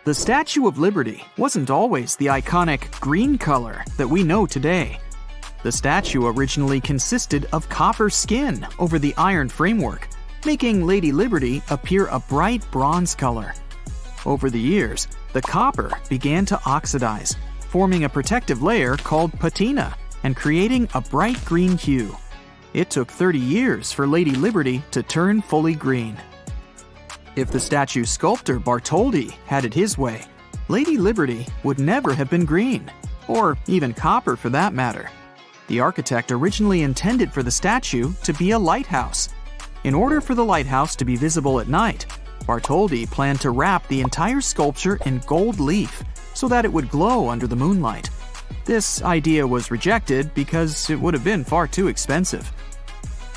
The Statue of Liberty wasn't always the iconic green color that we know today. The statue originally consisted of copper skin over the iron framework, making Lady Liberty appear a bright bronze color. Over the years, the copper began to oxidize, forming a protective layer called patina and creating a bright green hue. It took 30 years for Lady Liberty to turn fully green. If the statue's sculptor Bartholdi had it his way, Lady Liberty would never have been green, or even copper for that matter. The architect originally intended for the statue to be a lighthouse. In order for the lighthouse to be visible at night, Bartholdi planned to wrap the entire sculpture in gold leaf so that it would glow under the moonlight. This idea was rejected because it would have been far too expensive.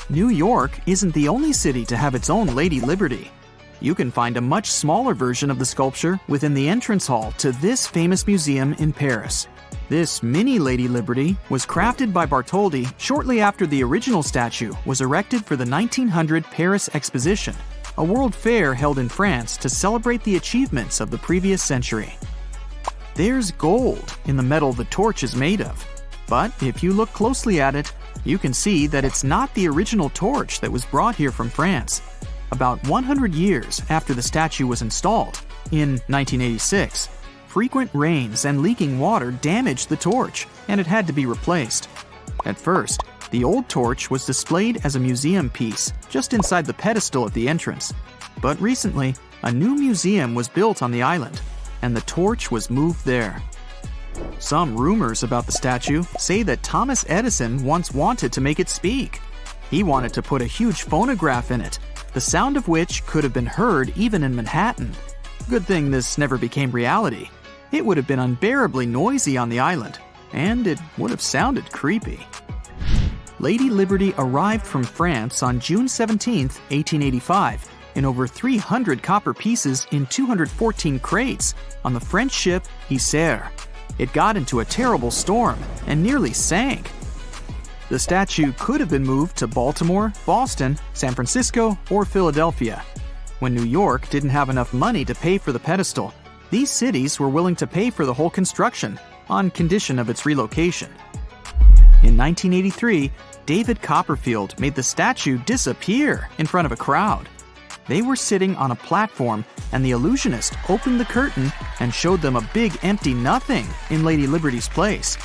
New York isn't the only city to have its own Lady Liberty. You can find a much smaller version of the sculpture within the entrance hall to this famous museum in Paris. This mini Lady Liberty was crafted by Bartholdi shortly after the original statue was erected for the 1900 Paris Exposition, a world fair held in France to celebrate the achievements of the previous century. There's gold in the metal the torch is made of, but if you look closely at it, you can see that it's not the original torch that was brought here from France. About 100 years after the statue was installed, in 1986, frequent rains and leaking water damaged the torch, and it had to be replaced. At first, the old torch was displayed as a museum piece just inside the pedestal at the entrance. But recently, a new museum was built on the island, and the torch was moved there. Some rumors about the statue say that Thomas Edison once wanted to make it speak. He wanted to put a huge phonograph in it, the sound of which could have been heard even in Manhattan. Good thing this never became reality. It would have been unbearably noisy on the island, and it would have sounded creepy. Lady Liberty arrived from France on June 17, 1885, in over 300 copper pieces in 214 crates on the French ship Isère. It got into a terrible storm and nearly sank. The statue could have been moved to Baltimore, Boston, San Francisco, or Philadelphia. When New York didn't have enough money to pay for the pedestal, these cities were willing to pay for the whole construction, on condition of its relocation. In 1983, David Copperfield made the statue disappear in front of a crowd. They were sitting on a platform, and the illusionist opened the curtain and showed them a big empty nothing in Lady Liberty's place.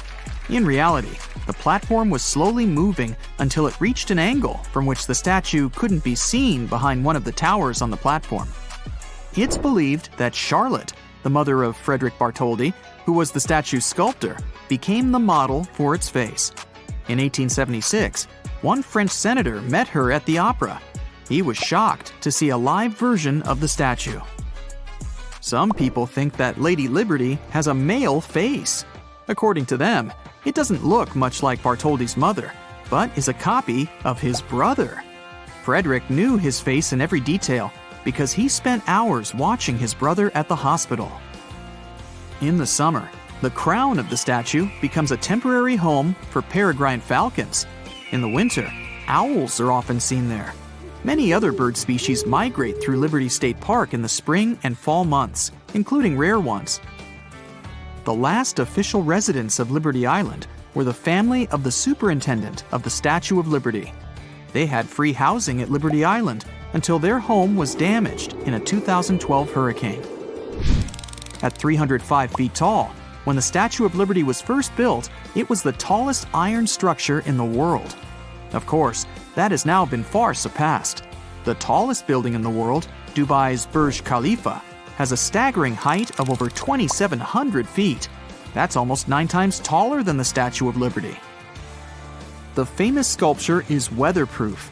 In reality, the platform was slowly moving until it reached an angle from which the statue couldn't be seen behind one of the towers on the platform. It's believed that Charlotte, the mother of Frederick Bartholdi, who was the statue's sculptor, became the model for its face. In 1876, one French senator met her at the opera. He was shocked to see a live version of the statue. Some people think that Lady Liberty has a male face. According to them, it doesn't look much like Bartholdi's mother, but is a copy of his brother. Frederick knew his face in every detail because he spent hours watching his brother at the hospital. In the summer, the crown of the statue becomes a temporary home for peregrine falcons. In the winter, owls are often seen there. Many other bird species migrate through Liberty State Park in the spring and fall months, including rare ones. The last official residents of Liberty Island were the family of the superintendent of the Statue of Liberty. They had free housing at Liberty Island until their home was damaged in a 2012 hurricane. At 305 feet tall, when the Statue of Liberty was first built, it was the tallest iron structure in the world. Of course, that has now been far surpassed. The tallest building in the world, Dubai's Burj Khalifa, has a staggering height of over 2,700 feet. That's almost 9 times taller than the Statue of Liberty. The famous sculpture is weatherproof.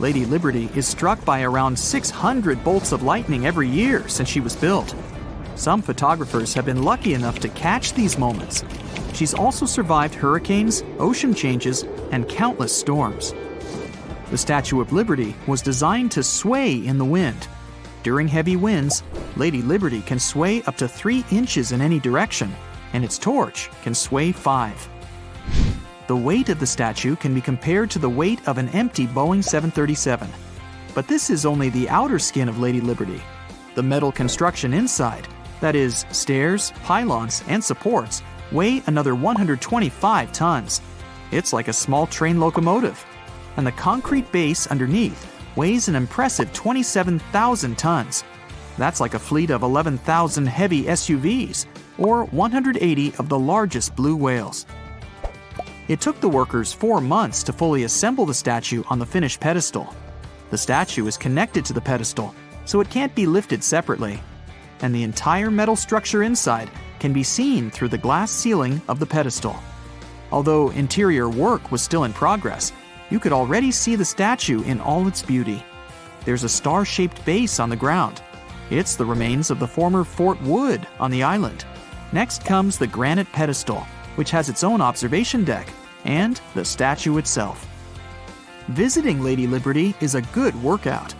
Lady Liberty is struck by around 600 bolts of lightning every year since she was built. Some photographers have been lucky enough to catch these moments. She's also survived hurricanes, ocean changes, and countless storms. The Statue of Liberty was designed to sway in the wind. During heavy winds, Lady Liberty can sway up to 3 inches in any direction, and its torch can sway 5. The weight of the statue can be compared to the weight of an empty Boeing 737. But this is only the outer skin of Lady Liberty. The metal construction inside, that is, stairs, pylons, and supports, weigh another 125 tons. It's like a small train locomotive. And the concrete base underneath weighs an impressive 27,000 tons. That's like a fleet of 11,000 heavy SUVs, or 180 of the largest blue whales. It took the workers 4 months to fully assemble the statue on the finished pedestal. The statue is connected to the pedestal, so it can't be lifted separately. And the entire metal structure inside can be seen through the glass ceiling of the pedestal. Although interior work was still in progress, you could already see the statue in all its beauty. There's a star-shaped base on the ground. It's the remains of the former Fort Wood on the island. Next comes the granite pedestal, which has its own observation deck, and the statue itself. Visiting Lady Liberty is a good workout.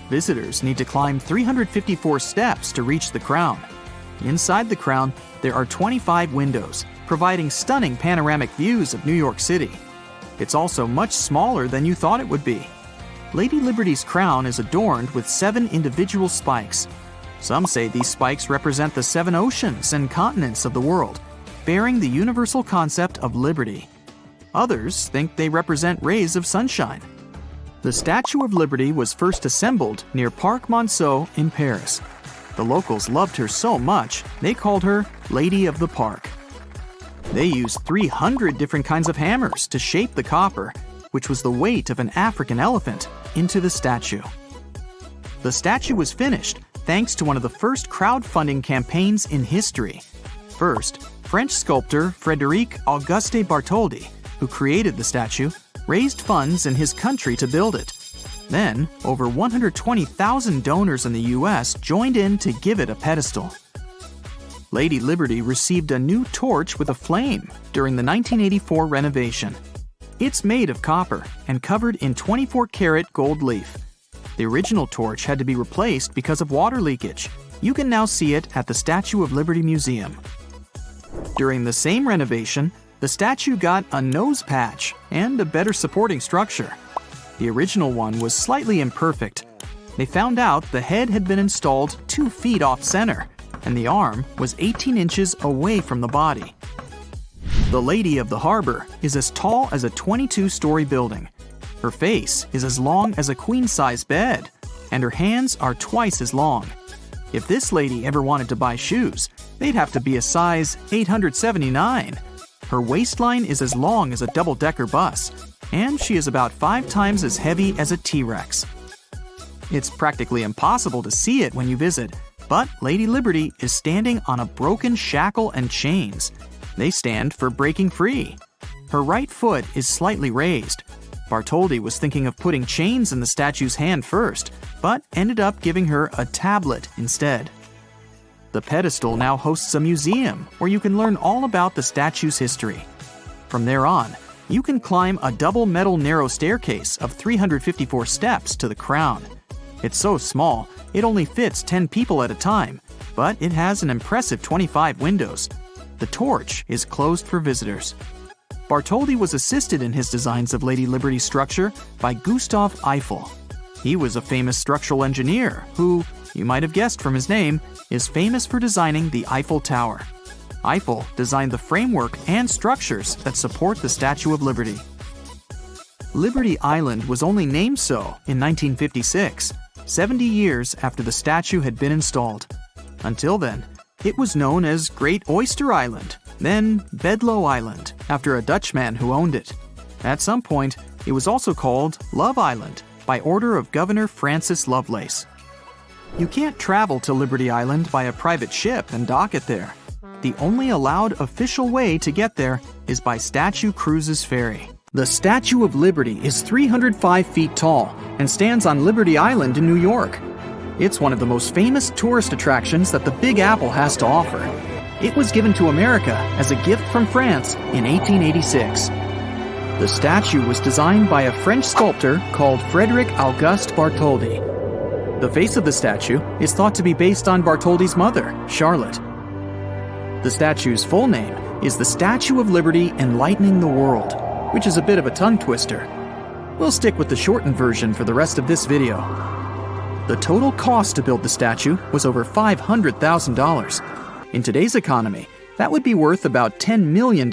Visitors need to climb 354 steps to reach the crown. Inside the crown, there are 25 windows, providing stunning panoramic views of New York City. It's also much smaller than you thought it would be. Lady Liberty's crown is adorned with 7 individual spikes. Some say these spikes represent the 7 oceans and continents of the world, bearing the universal concept of liberty. Others think they represent rays of sunshine. The Statue of Liberty was first assembled near Parc Monceau in Paris. The locals loved her so much, they called her Lady of the Park. They used 300 different kinds of hammers to shape the copper, which was the weight of an African elephant, into the statue. The statue was finished thanks to one of the first crowdfunding campaigns in history. First, French sculptor Frédéric Auguste Bartholdi, who created the statue, raised funds in his country to build it. Then, over 120,000 donors in the US joined in to give it a pedestal. Lady Liberty received a new torch with a flame during the 1984 renovation. It's made of copper and covered in 24-karat gold leaf. The original torch had to be replaced because of water leakage. You can now see it at the Statue of Liberty Museum. During the same renovation, the statue got a nose patch and a better supporting structure. The original one was slightly imperfect. They found out the head had been installed 2 feet off center, and the arm was 18 inches away from the body. The Lady of the Harbor is as tall as a 22-story building. Her face is as long as a queen-size bed, and her hands are twice as long. If this lady ever wanted to buy shoes, they'd have to be a size 879. Her waistline is as long as a double-decker bus, and she is about 5 times as heavy as a T-Rex. It's practically impossible to see it when you visit, but Lady Liberty is standing on a broken shackle and chains. They stand for breaking free. Her right foot is slightly raised. Bartholdi was thinking of putting chains in the statue's hand first, but ended up giving her a tablet instead. The pedestal now hosts a museum where you can learn all about the statue's history. From there on, you can climb a double metal narrow staircase of 354 steps to the crown. It's so small, it only fits 10 people at a time, but it has an impressive 25 windows. The torch is closed for visitors. Bartholdi was assisted in his designs of Lady Liberty's structure by Gustave Eiffel. He was a famous structural engineer who, you might have guessed from his name, is famous for designing the Eiffel Tower. Eiffel designed the framework and structures that support the Statue of Liberty. Liberty Island was only named so in 1956, 70 years after the statue had been installed. Until then, it was known as Great Oyster Island, then Bedloe Island, after a Dutchman who owned it. At some point, it was also called Love Island by order of Governor Francis Lovelace. You can't travel to Liberty Island by a private ship and dock it there. The only allowed official way to get there is by Statue Cruises Ferry. The Statue of Liberty is 305 feet tall and stands on Liberty Island in New York. It's one of the most famous tourist attractions that the Big Apple has to offer. It was given to America as a gift from France in 1886. The statue was designed by a French sculptor called Frédéric Auguste Bartholdi. The face of the statue is thought to be based on Bartholdi's mother, Charlotte. The statue's full name is the Statue of Liberty Enlightening the World, which is a bit of a tongue twister. We'll stick with the shortened version for the rest of this video. The total cost to build the statue was over $500,000. In today's economy, that would be worth about $10 million.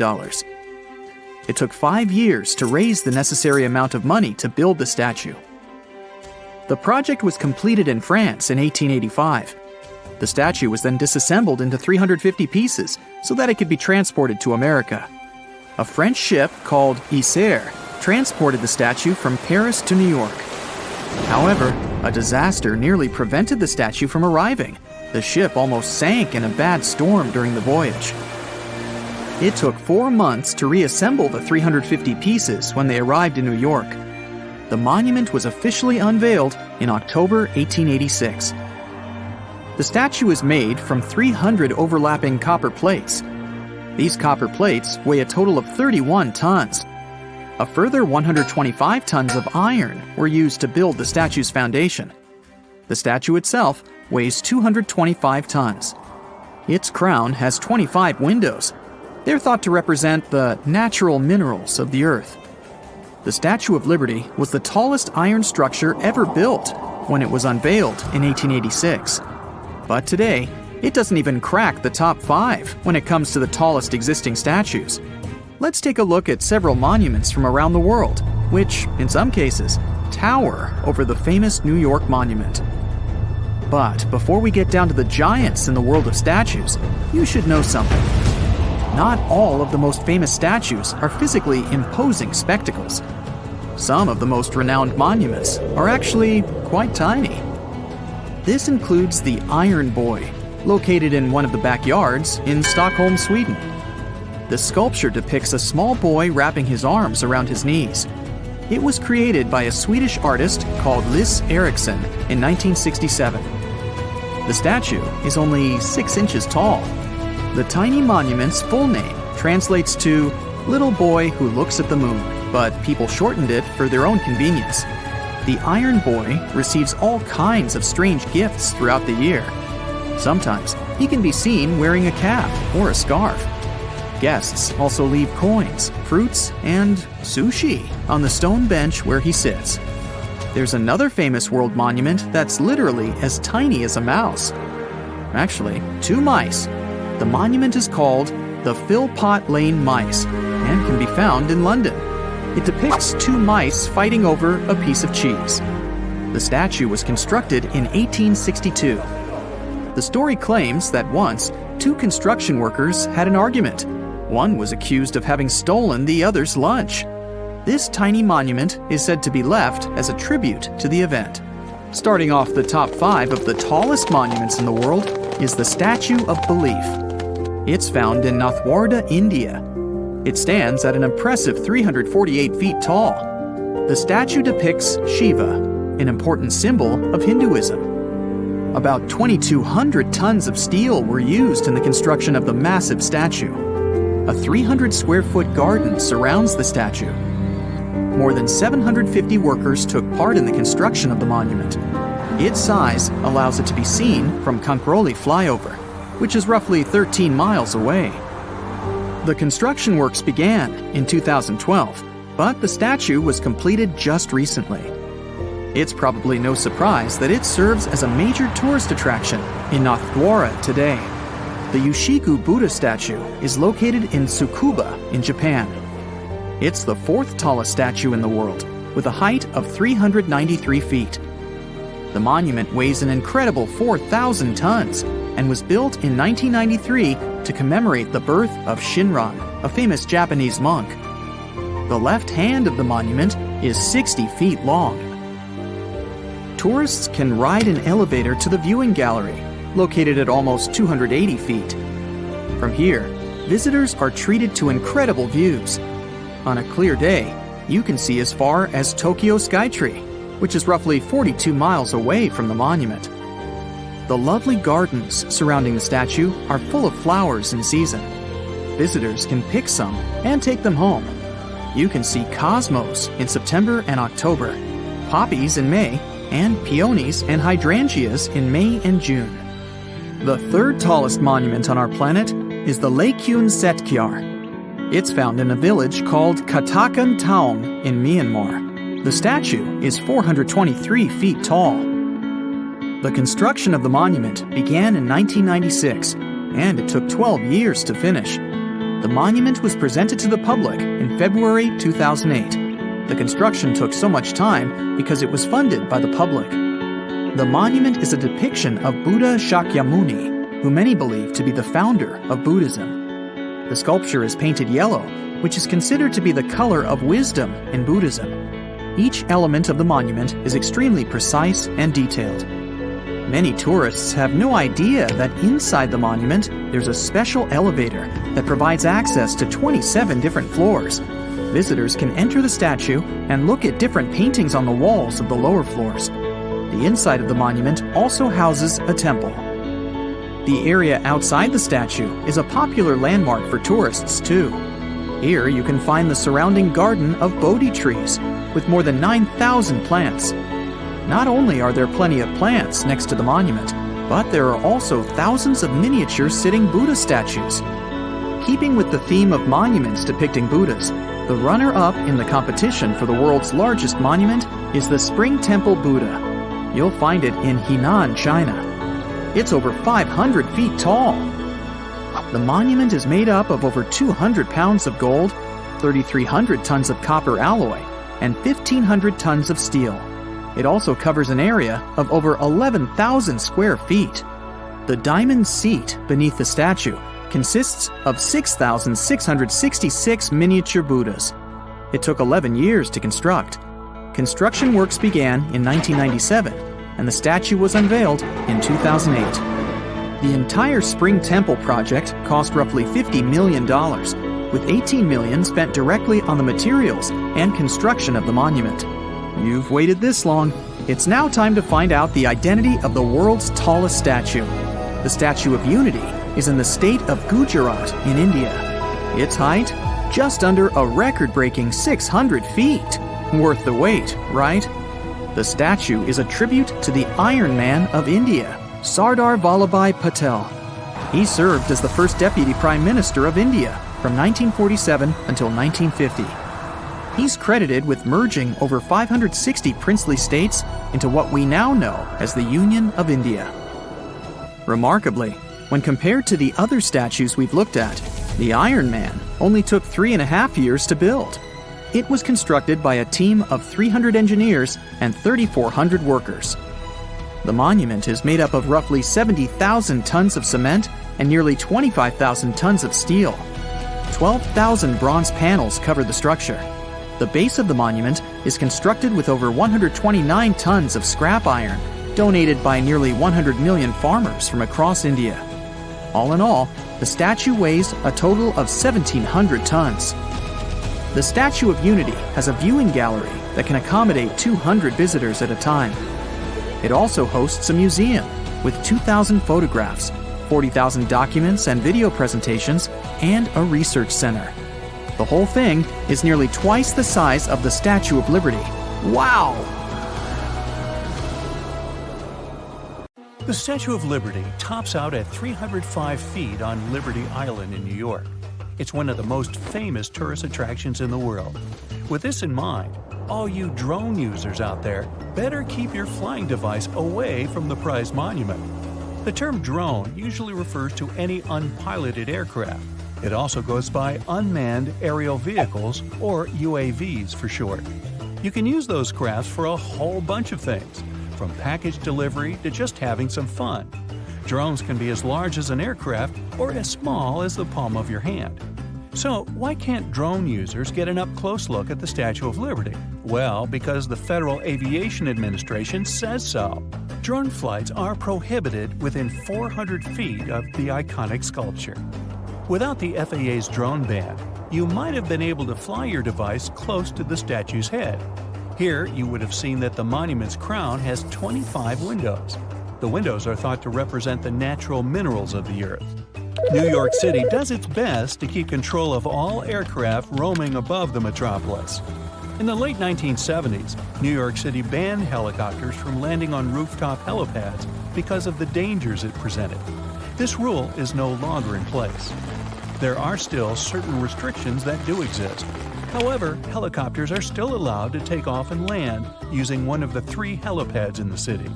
It took 5 years to raise the necessary amount of money to build the statue. The project was completed in France in 1885. The statue was then disassembled into 350 pieces so that it could be transported to America. A French ship called Isère transported the statue from Paris to New York. However, a disaster nearly prevented the statue from arriving. The ship almost sank in a bad storm during the voyage. It took 4 months to reassemble the 350 pieces when they arrived in New York. The monument was officially unveiled in October 1886. The statue is made from 300 overlapping copper plates. These copper plates weigh a total of 31 tons. A further 125 tons of iron were used to build the statue's foundation. The statue itself weighs 225 tons. Its crown has 25 windows. They're thought to represent the natural minerals of the earth. The Statue of Liberty was the tallest iron structure ever built when it was unveiled in 1886. But today, it doesn't even crack the top 5 when it comes to the tallest existing statues. Let's take a look at several monuments from around the world, which, in some cases, tower over the famous New York monument. But before we get down to the giants in the world of statues, you should know something. Not all of the most famous statues are physically imposing spectacles. Some of the most renowned monuments are actually quite tiny. This includes the Iron Boy, located in one of the backyards in Stockholm, Sweden. The sculpture depicts a small boy wrapping his arms around his knees. It was created by a Swedish artist called Lis Eriksson in 1967. The statue is only 6 inches tall. The tiny monument's full name translates to Little Boy Who Looks at the Moon, but people shortened it for their own convenience. The Iron Boy receives all kinds of strange gifts throughout the year. Sometimes he can be seen wearing a cap or a scarf. Guests also leave coins, fruits, and sushi on the stone bench where he sits. There's another famous world monument that's literally as tiny as a mouse. Actually, 2 mice. The monument is called the Philpott Lane Mice and can be found in London. It depicts 2 mice fighting over a piece of cheese. The statue was constructed in 1862. The story claims that once 2 construction workers had an argument. One was accused of having stolen the other's lunch. This tiny monument is said to be left as a tribute to the event. Starting off the top 5 of the tallest monuments in the world is the Statue of Belief. It's found in Nathdwara, India. It stands at an impressive 348 feet tall. The statue depicts Shiva, an important symbol of Hinduism. About 2,200 tons of steel were used in the construction of the massive statue. A 300-square-foot garden surrounds the statue. More than 750 workers took part in the construction of the monument. Its size allows it to be seen from Kankroli flyover, which is roughly 13 miles away. The construction works began in 2012, but the statue was completed just recently. It's probably no surprise that it serves as a major tourist attraction in Nathdwara today. The Yoshiku Buddha statue is located in Tsukuba in Japan. It's the 4th tallest statue in the world, with a height of 393 feet. The monument weighs an incredible 4,000 tons and was built in 1993 to commemorate the birth of Shinran, a famous Japanese monk. The left hand of the monument is 60 feet long. Tourists can ride an elevator to the viewing gallery, located at almost 280 feet. From here, visitors are treated to incredible views. On a clear day, you can see as far as Tokyo Skytree, which is roughly 42 miles away from the monument. The lovely gardens surrounding the statue are full of flowers in season. Visitors can pick some and take them home. You can see cosmos in September and October, poppies in May, and peonies and hydrangeas in May and June. The 3rd tallest monument on our planet is the Laikyun Setkyar. It's found in a village called Katakan Taung in Myanmar. The statue is 423 feet tall. The construction of the monument began in 1996, and it took 12 years to finish. The monument was presented to the public in February 2008. The construction took so much time because it was funded by the public. The monument is a depiction of Buddha Shakyamuni, who many believe to be the founder of Buddhism. The sculpture is painted yellow, which is considered to be the color of wisdom in Buddhism. Each element of the monument is extremely precise and detailed. Many tourists have no idea that inside the monument there's a special elevator that provides access to 27 different floors. Visitors can enter the statue and look at different paintings on the walls of the lower floors. The inside of the monument also houses a temple. The area outside the statue is a popular landmark for tourists too. Here you can find the surrounding garden of Bodhi trees with more than 9,000 plants. Not only are there plenty of plants next to the monument, but there are also thousands of miniature sitting Buddha statues. Keeping with the theme of monuments depicting Buddhas, the runner-up in the competition for the world's largest monument is the Spring Temple Buddha. You'll find it in Henan, China. It's over 500 feet tall. The monument is made up of over 200 pounds of gold, 3,300 tons of copper alloy, and 1,500 tons of steel. It also covers an area of over 11,000 square feet. The diamond seat beneath the statue consists of 6,666 miniature Buddhas. It took 11 years to construct. Construction works began in 1997, and the statue was unveiled in 2008. The entire Spring Temple project cost roughly $50 million, with $18 million spent directly on the materials and construction of the monument. You've waited this long. It's now time to find out the identity of the world's tallest statue. The Statue of Unity is in the state of Gujarat in India. Its height? Just under a record-breaking 600 feet. Worth the wait, right? The statue is a tribute to the Iron Man of India, Sardar Vallabhbhai Patel. He served as the first Deputy Prime Minister of India from 1947 until 1950. He's credited with merging over 560 princely states into what we now know as the Union of India. Remarkably, when compared to the other statues we've looked at, the Iron Man only took 3.5 years to build. It was constructed by a team of 300 engineers and 3,400 workers. The monument is made up of roughly 70,000 tons of cement and nearly 25,000 tons of steel. 12,000 bronze panels cover the structure. The base of the monument is constructed with over 129 tons of scrap iron, donated by nearly 100 million farmers from across India. All in all, the statue weighs a total of 1,700 tons. The Statue of Unity has a viewing gallery that can accommodate 200 visitors at a time. It also hosts a museum with 2,000 photographs, 40,000 documents and video presentations, and a research center. The whole thing is nearly twice the size of the Statue of Liberty. Wow! The Statue of Liberty tops out at 305 feet on Liberty Island in New York. It's one of the most famous tourist attractions in the world. With this in mind, all you drone users out there better keep your flying device away from the prized monument. The term drone usually refers to any unpiloted aircraft. It also goes by unmanned aerial vehicles, or UAVs for short. You can use those crafts for a whole bunch of things, from package delivery to just having some fun. Drones can be as large as an aircraft or as small as the palm of your hand. So why can't drone users get an up-close look at the Statue of Liberty? Well, because the Federal Aviation Administration says so. Drone flights are prohibited within 400 feet of the iconic sculpture. Without the FAA's drone ban, you might have been able to fly your device close to the statue's head. Here, you would have seen that the monument's crown has 25 windows. The windows are thought to represent the natural minerals of the Earth. New York City does its best to keep control of all aircraft roaming above the metropolis. In the late 1970s, New York City banned helicopters from landing on rooftop helipads because of the dangers it presented. This rule is no longer in place. There are still certain restrictions that do exist. However, helicopters are still allowed to take off and land using one of the 3 helipads in the city.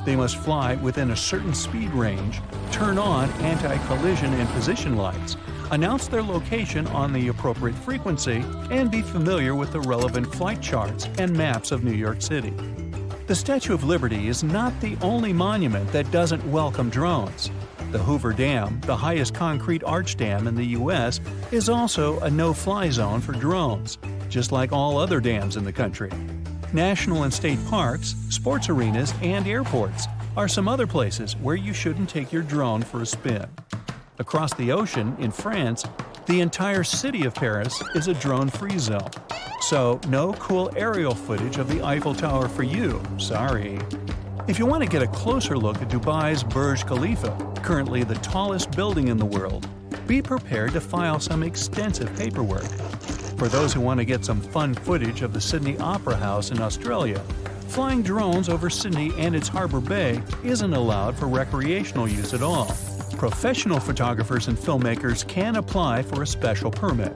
They must fly within a certain speed range, turn on anti-collision and position lights, announce their location on the appropriate frequency, and be familiar with the relevant flight charts and maps of New York City. The Statue of Liberty is not the only monument that doesn't welcome drones. The Hoover Dam, the highest concrete arch dam in the U.S., is also a no-fly zone for drones, just like all other dams in the country. National and state parks, sports arenas, and airports are some other places where you shouldn't take your drone for a spin. Across the ocean, in France, the entire city of Paris is a drone-free zone. So, no cool aerial footage of the Eiffel Tower for you, sorry. If you want to get a closer look at Dubai's Burj Khalifa, currently the tallest building in the world, be prepared to file some extensive paperwork. For those who want to get some fun footage of the Sydney Opera House in Australia, flying drones over Sydney and its Harbour Bay isn't allowed for recreational use at all. Professional photographers and filmmakers can apply for a special permit.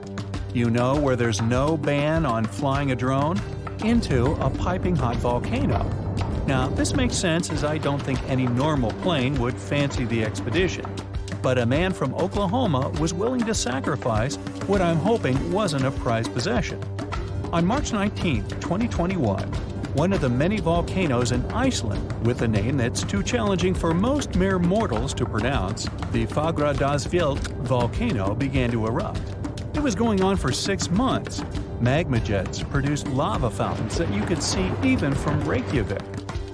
You know where there's no ban on flying a drone? Into a piping hot volcano. Now, this makes sense as I don't think any normal plane would fancy the expedition. But a man from Oklahoma was willing to sacrifice what I'm hoping wasn't a prized possession. On March 19, 2021, one of the many volcanoes in Iceland, with a name that's too challenging for most mere mortals to pronounce, the Fagradalsfjall volcano began to erupt. It was going on for 6 months. Magma jets produced lava fountains that you could see even from Reykjavik.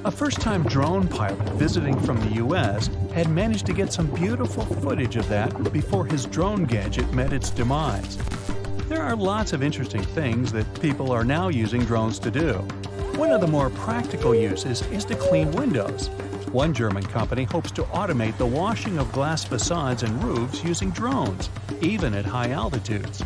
A first-time drone pilot visiting from the U.S. had managed to get some beautiful footage of that before his drone gadget met its demise. There are lots of interesting things that people are now using drones to do. One of the more practical uses is to clean windows. One German company hopes to automate the washing of glass facades and roofs using drones, even at high altitudes.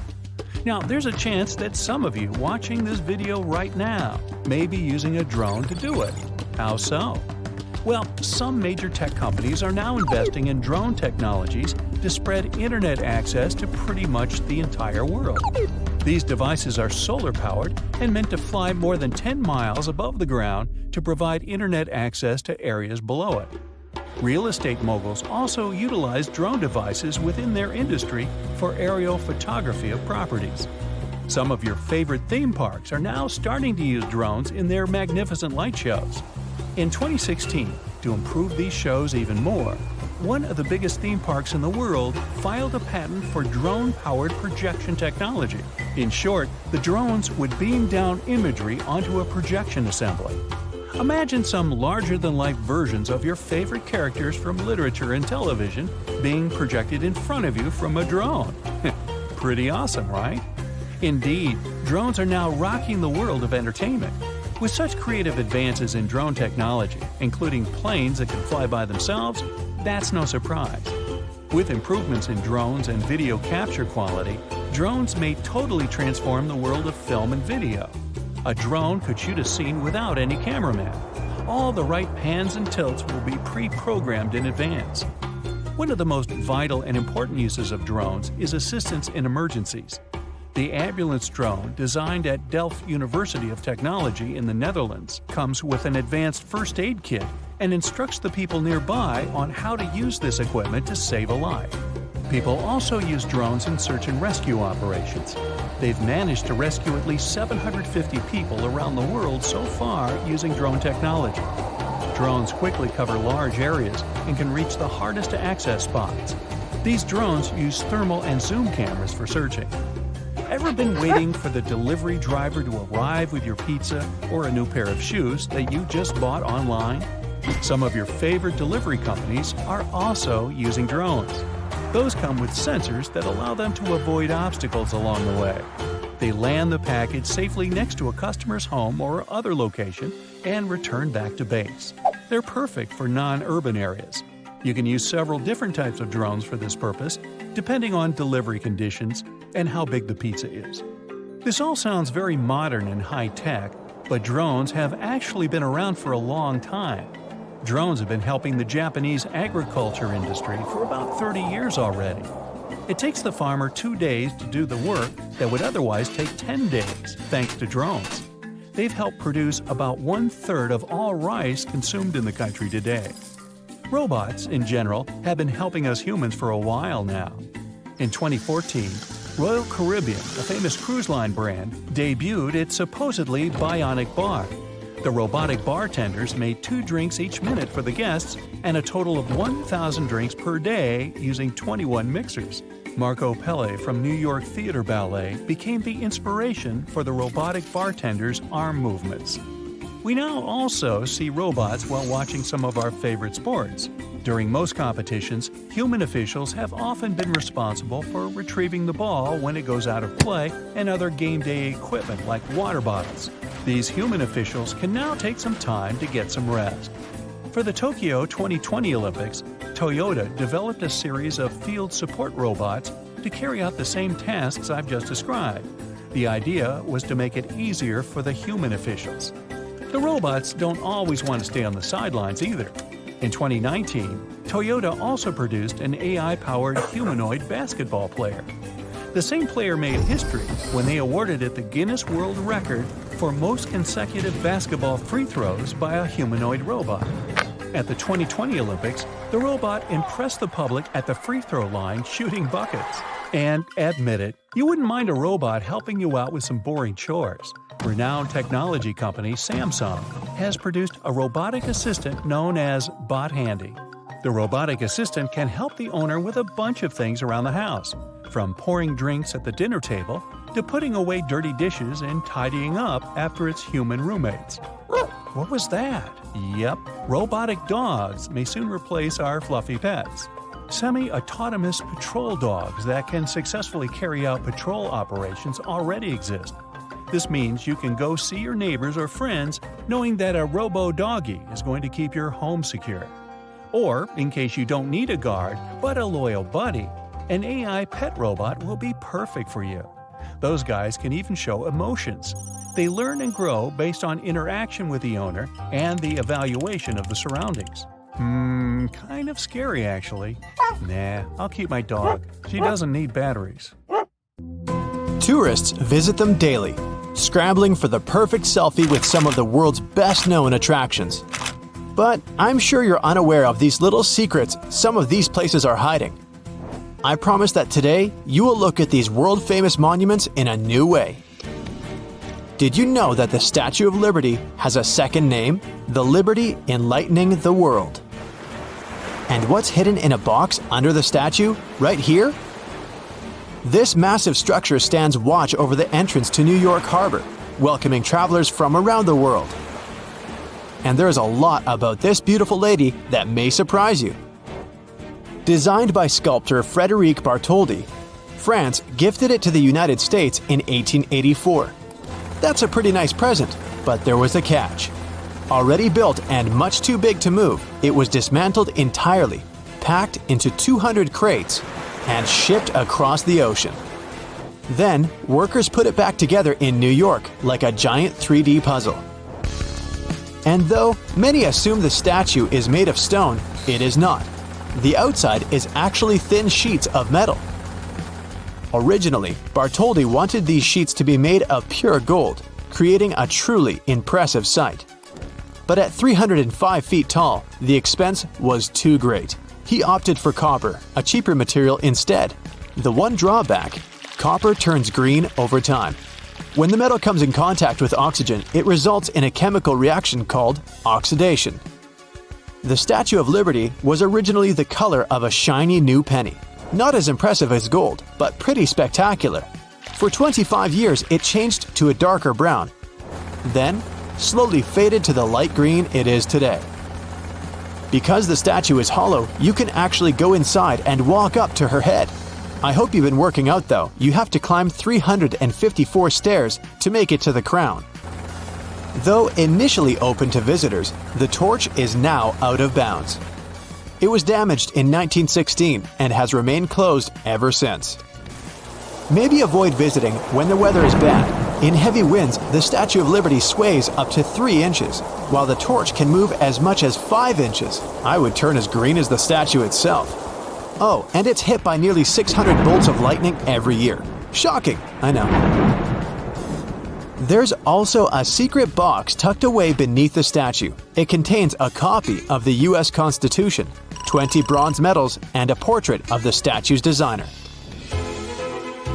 Now, there's a chance that some of you watching this video right now may be using a drone to do it. How so? Well, some major tech companies are now investing in drone technologies to spread internet access to pretty much the entire world. These devices are solar-powered and meant to fly more than 10 miles above the ground to provide internet access to areas below it. Real estate moguls also utilize drone devices within their industry for aerial photography of properties. Some of your favorite theme parks are now starting to use drones in their magnificent light shows. In 2016, to improve these shows even more, one of the biggest theme parks in the world filed a patent for drone-powered projection technology. In short, the drones would beam down imagery onto a projection assembly. Imagine some larger-than-life versions of your favorite characters from literature and television being projected in front of you from a drone. Pretty awesome, right? Indeed, drones are now rocking the world of entertainment. With such creative advances in drone technology, including planes that can fly by themselves, that's no surprise. With improvements in drones and video capture quality, drones may totally transform the world of film and video. A drone could shoot a scene without any cameraman. All the right pans and tilts will be pre-programmed in advance. One of the most vital and important uses of drones is assistance in emergencies. The ambulance drone, designed at Delft University of Technology in the Netherlands, comes with an advanced first aid kit and instructs the people nearby on how to use this equipment to save a life. People also use drones in search and rescue operations. They've managed to rescue at least 750 people around the world so far using drone technology. Drones quickly cover large areas and can reach the hardest to access spots. These drones use thermal and zoom cameras for searching. Ever been waiting for the delivery driver to arrive with your pizza or a new pair of shoes that you just bought online? Some of your favorite delivery companies are also using drones. Those come with sensors that allow them to avoid obstacles along the way. They land the package safely next to a customer's home or other location and return back to base. They're perfect for non-urban areas. You can use several different types of drones for this purpose, depending on delivery conditions and how big the pizza is. This all sounds very modern and high-tech, but drones have actually been around for a long time. Drones have been helping the Japanese agriculture industry for about 30 years already. It takes the farmer 2 days to do the work that would otherwise take 10 days, thanks to drones. they've helped produce about 1/3 of all rice consumed in the country today. Robots, in general, have been helping us humans for a while now. In 2014, Royal Caribbean, a famous cruise line brand, debuted its supposedly bionic bar. The robotic bartenders made 2 drinks each minute for the guests and a total of 1,000 drinks per day using 21 mixers. Marco Pelle from New York Theatre Ballet became the inspiration for the robotic bartender's arm movements. We now also see robots while watching some of our favorite sports. During most competitions, human officials have often been responsible for retrieving the ball when it goes out of play and other game day equipment like water bottles. These human officials can now take some time to get some rest. For the Tokyo 2020 Olympics, Toyota developed a series of field support robots to carry out the same tasks I've just described. The idea was to make it easier for the human officials. The robots don't always want to stay on the sidelines either. In 2019, Toyota also produced an AI-powered humanoid basketball player. The same player made history when they awarded it the Guinness World Record for most consecutive basketball free throws by a humanoid robot. At the 2020 Olympics, the robot impressed the public at the free throw line shooting buckets. And admit it, you wouldn't mind a robot helping you out with some boring chores. Renowned technology company Samsung has produced a robotic assistant known as Bot Handy. The robotic assistant can help the owner with a bunch of things around the house, from pouring drinks at the dinner table to putting away dirty dishes and tidying up after its human roommates. What was that? Yep, robotic dogs may soon replace our fluffy pets. Semi-autonomous patrol dogs that can successfully carry out patrol operations already exist. This means you can go see your neighbors or friends knowing that a robo-doggy is going to keep your home secure. Or, in case you don't need a guard, but a loyal buddy, an AI pet robot will be perfect for you. Those guys can even show emotions. They learn and grow based on interaction with the owner and the evaluation of the surroundings. Kind of scary actually. Nah, I'll keep my dog. She doesn't need batteries. Tourists visit them daily, scrambling for the perfect selfie with some of the world's best-known attractions. But I'm sure you're unaware of these little secrets some of these places are hiding. I promise that today you will look at these world-famous monuments in a new way. Did you know that the Statue of Liberty has a second name? The Liberty Enlightening the World. And what's hidden in a box under the statue, right here? This massive structure stands watch over the entrance to New York Harbor, welcoming travelers from around the world. And there's a lot about this beautiful lady that may surprise you. Designed by sculptor Frédéric Bartholdi, France gifted it to the United States in 1884. That's a pretty nice present, but there was a catch. Already built and much too big to move, it was dismantled entirely, packed into 200 crates, and shipped across the ocean. Then, workers put it back together in New York like a giant 3D puzzle. And though many assume the statue is made of stone, it is not. The outside is actually thin sheets of metal. Originally, Bartholdi wanted these sheets to be made of pure gold, creating a truly impressive sight. But at 305 feet tall, the expense was too great. He opted for copper, a cheaper material instead. The one drawback: copper turns green over time. When the metal comes in contact with oxygen, it results in a chemical reaction called oxidation. The Statue of Liberty was originally the color of a shiny new penny. Not as impressive as gold, but pretty spectacular. For 25 years, it changed to a darker brown. Then, slowly faded to the light green it is today. Because the statue is hollow, you can actually go inside and walk up to her head. I hope you've been working out though. You have to climb 354 stairs to make it to the crown. Though initially open to visitors, the torch is now out of bounds. It was damaged in 1916 and has remained closed ever since. Maybe avoid visiting when the weather is bad. In heavy winds, the Statue of Liberty sways up to 3 inches, while the torch can move as much as 5 inches. I would turn as green as the statue itself. Oh, and it's hit by nearly 600 bolts of lightning every year. Shocking, I know. There's also a secret box tucked away beneath the statue. It contains a copy of the US Constitution, 20 bronze medals, and a portrait of the statue's designer.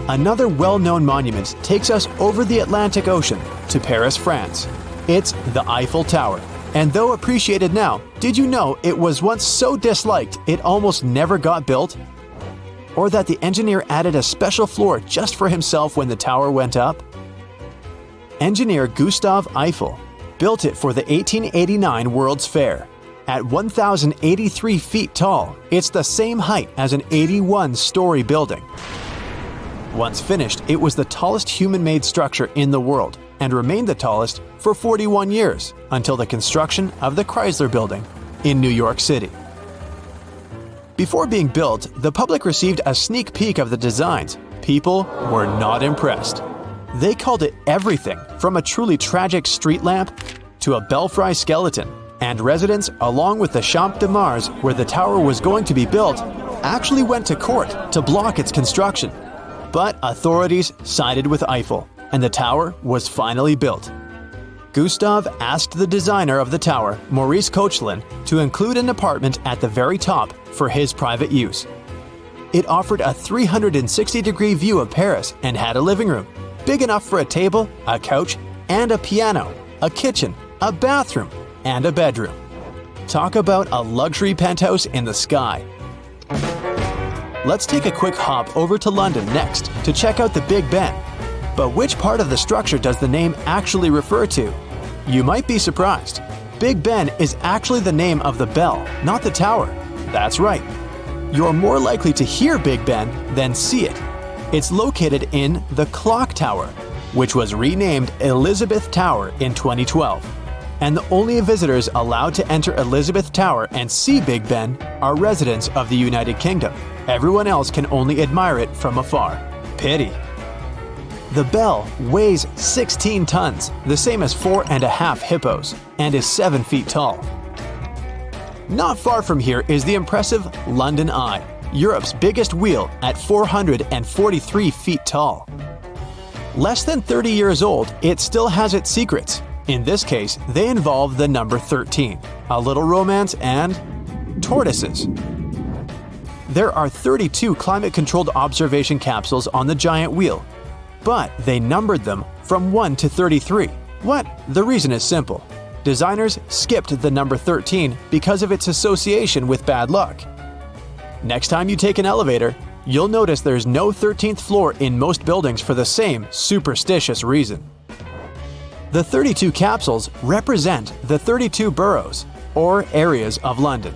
Another well-known monument takes us over the Atlantic Ocean to Paris, France. It's the Eiffel Tower. And though appreciated now, did you know it was once so disliked it almost never got built? Or that the engineer added a special floor just for himself when the tower went up? Engineer Gustave Eiffel built it for the 1889 World's Fair. At 1,083 feet tall, it's the same height as an 81-story building. Once finished, it was the tallest human-made structure in the world and remained the tallest for 41 years until the construction of the Chrysler Building in New York City. Before being built, the public received a sneak peek of the designs. People were not impressed. They called it everything from a truly tragic street lamp to a belfry skeleton, and residents, along with the Champ de Mars where the tower was going to be built, actually went to court to block its construction. But authorities sided with Eiffel, and the tower was finally built. Gustave asked the designer of the tower, Maurice Koechlin, to include an apartment at the very top for his private use. It offered a 360-degree view of Paris and had a living room, big enough for a table, a couch, and a piano, a kitchen, a bathroom, and a bedroom. Talk about a luxury penthouse in the sky. Let's take a quick hop over to London next to check out the Big Ben. But which part of the structure does the name actually refer to? You might be surprised. Big Ben is actually the name of the bell, not the tower. That's right. You're more likely to hear Big Ben than see it. It's located in the Clock Tower, which was renamed Elizabeth Tower in 2012. And the only visitors allowed to enter Elizabeth Tower and see Big Ben are residents of the United Kingdom. Everyone else can only admire it from afar. Pity. The bell weighs 16 tons, the same as 4.5 hippos, and is 7 feet tall. Not far from here is the impressive London Eye, Europe's biggest wheel at 443 feet tall. Less than 30 years old, it still has its secrets. In this case, they involve the number 13, a little romance, and tortoises. There are 32 climate-controlled observation capsules on the giant wheel, but they numbered them from 1 to 33. What? The reason is simple. Designers skipped the number 13 because of its association with bad luck. Next time you take an elevator, you'll notice there's no 13th floor in most buildings for the same superstitious reason. The 32 capsules represent the 32 boroughs, or areas of London.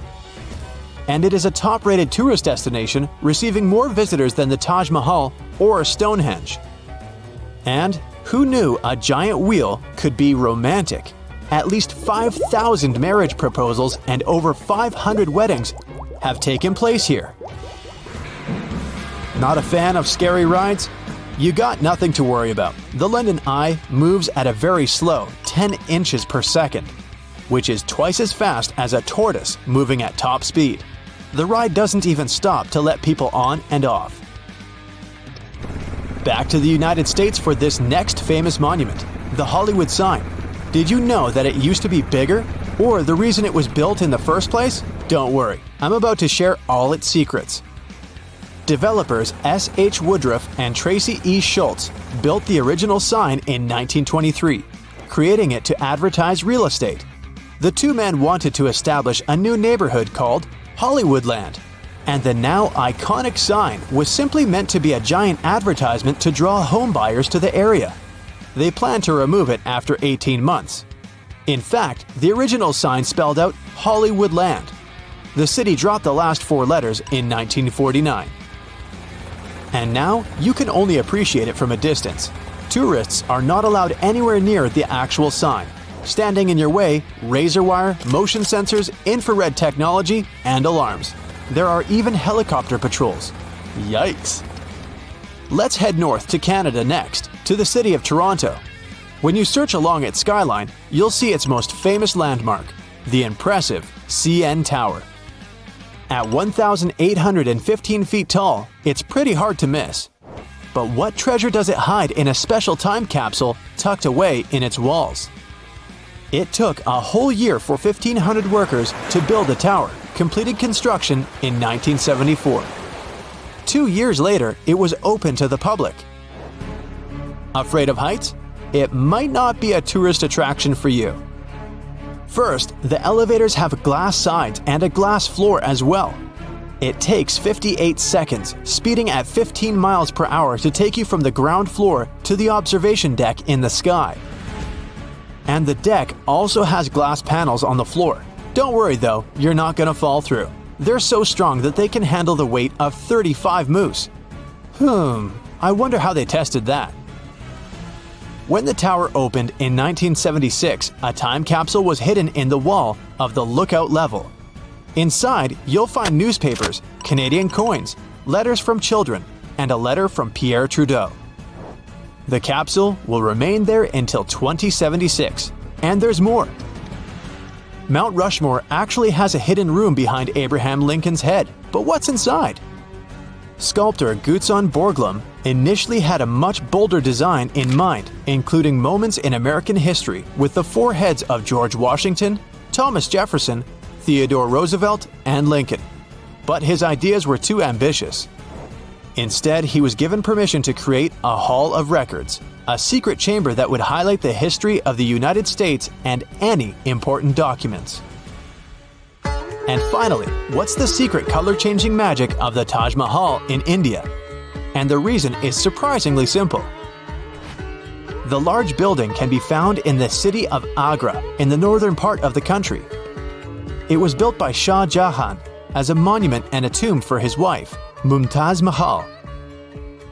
And it is a top-rated tourist destination, receiving more visitors than the Taj Mahal or Stonehenge. And who knew a giant wheel could be romantic? At least 5,000 marriage proposals and over 500 weddings have taken place here. Not a fan of scary rides? You got nothing to worry about. The London Eye moves at a very slow 10 inches per second, which is twice as fast as a tortoise moving at top speed. The ride doesn't even stop to let people on and off. Back to the United States for this next famous monument, the Hollywood sign. Did you know that it used to be bigger? Or the reason it was built in the first place? Don't worry, I'm about to share all its secrets. Developers S. H. Woodruff and Tracy E. Schultz built the original sign in 1923, creating it to advertise real estate. The two men wanted to establish a new neighborhood called Hollywoodland, and the now iconic sign was simply meant to be a giant advertisement to draw home buyers to the area. They planned to remove it after 18 months. In fact, the original sign spelled out Hollywoodland. The city dropped the last 4 letters in 1949. And now, you can only appreciate it from a distance. Tourists are not allowed anywhere near the actual sign. Standing in your way, razor wire, motion sensors, infrared technology, and alarms. There are even helicopter patrols. Yikes! Let's head north to Canada next, to the city of Toronto. When you search along its skyline, you'll see its most famous landmark, the impressive CN Tower. At 1,815 feet tall, it's pretty hard to miss. But what treasure does it hide in a special time capsule tucked away in its walls? It took a whole year for 1,500 workers to build the tower, completed construction in 1974. 2 years later, it was open to the public. Afraid of heights? It might not be a tourist attraction for you. First, the elevators have glass sides and a glass floor as well. It takes 58 seconds, speeding at 15 miles per hour to take you from the ground floor to the observation deck in the sky. And the deck also has glass panels on the floor. Don't worry though, you're not gonna fall through. They're so strong that they can handle the weight of 35 moose. I wonder how they tested that. When the tower opened in 1976, a time capsule was hidden in the wall of the lookout level. Inside, you'll find newspapers, Canadian coins, letters from children, and a letter from Pierre Trudeau. The capsule will remain there until 2076, and there's more. Mount Rushmore actually has a hidden room behind Abraham Lincoln's head, but what's inside? Sculptor Gutzon Borglum initially had a much bolder design in mind, including moments in American history with the foreheads of George Washington, Thomas Jefferson, Theodore Roosevelt, and Lincoln. But his ideas were too ambitious. Instead, he was given permission to create a Hall of Records, a secret chamber that would highlight the history of the United States and any important documents. And finally, what's the secret color-changing magic of the Taj Mahal in India? And the reason is surprisingly simple. The large building can be found in the city of Agra in the northern part of the country. It was built by Shah Jahan as a monument and a tomb for his wife, Mumtaz Mahal.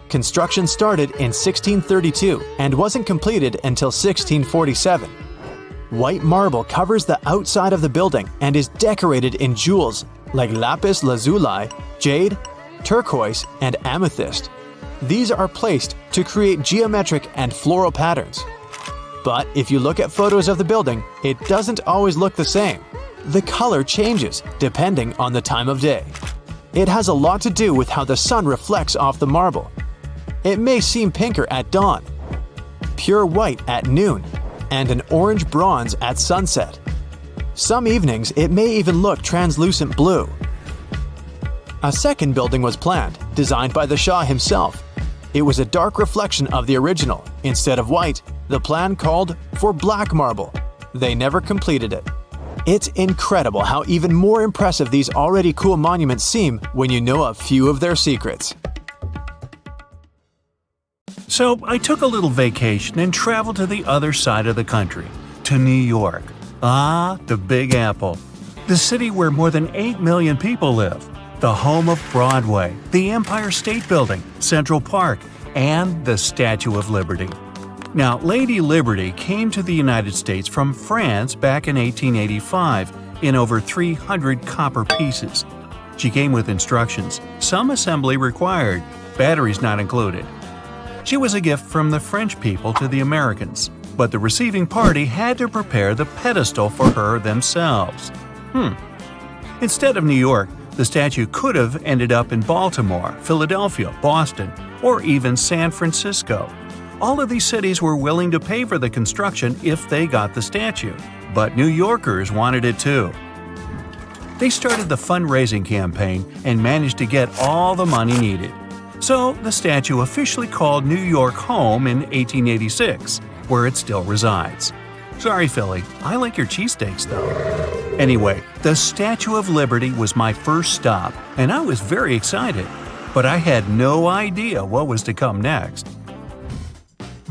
Construction started in 1632 and wasn't completed until 1647. White marble covers the outside of the building and is decorated in jewels like lapis lazuli, jade, turquoise, and amethyst. These are placed to create geometric and floral patterns. But if you look at photos of the building, it doesn't always look the same. The color changes depending on the time of day. It has a lot to do with how the sun reflects off the marble. It may seem pinker at dawn, pure white at noon, and an orange bronze at sunset. Some evenings it may even look translucent blue. A second building was planned, designed by the Shah himself. It was a dark reflection of the original. Instead of white, the plan called for black marble. They never completed it. It's incredible how even more impressive these already cool monuments seem when you know a few of their secrets. So I took a little vacation and traveled to the other side of the country, to New York. The Big Apple. The city where more than 8 million people live. The home of Broadway, the Empire State Building, Central Park, and the Statue of Liberty. Now, Lady Liberty came to the United States from France back in 1885 in over 300 copper pieces. She came with instructions, some assembly required, batteries not included. She was a gift from the French people to the Americans, but the receiving party had to prepare the pedestal for her themselves. Instead of New York, the statue could have ended up in Baltimore, Philadelphia, Boston, or even San Francisco. All of these cities were willing to pay for the construction if they got the statue, but New Yorkers wanted it too. They started the fundraising campaign and managed to get all the money needed. So the statue officially called New York home in 1886, where it still resides. Sorry, Philly, I like your cheesesteaks though. Anyway, the Statue of Liberty was my first stop, and I was very excited, but I had no idea what was to come next.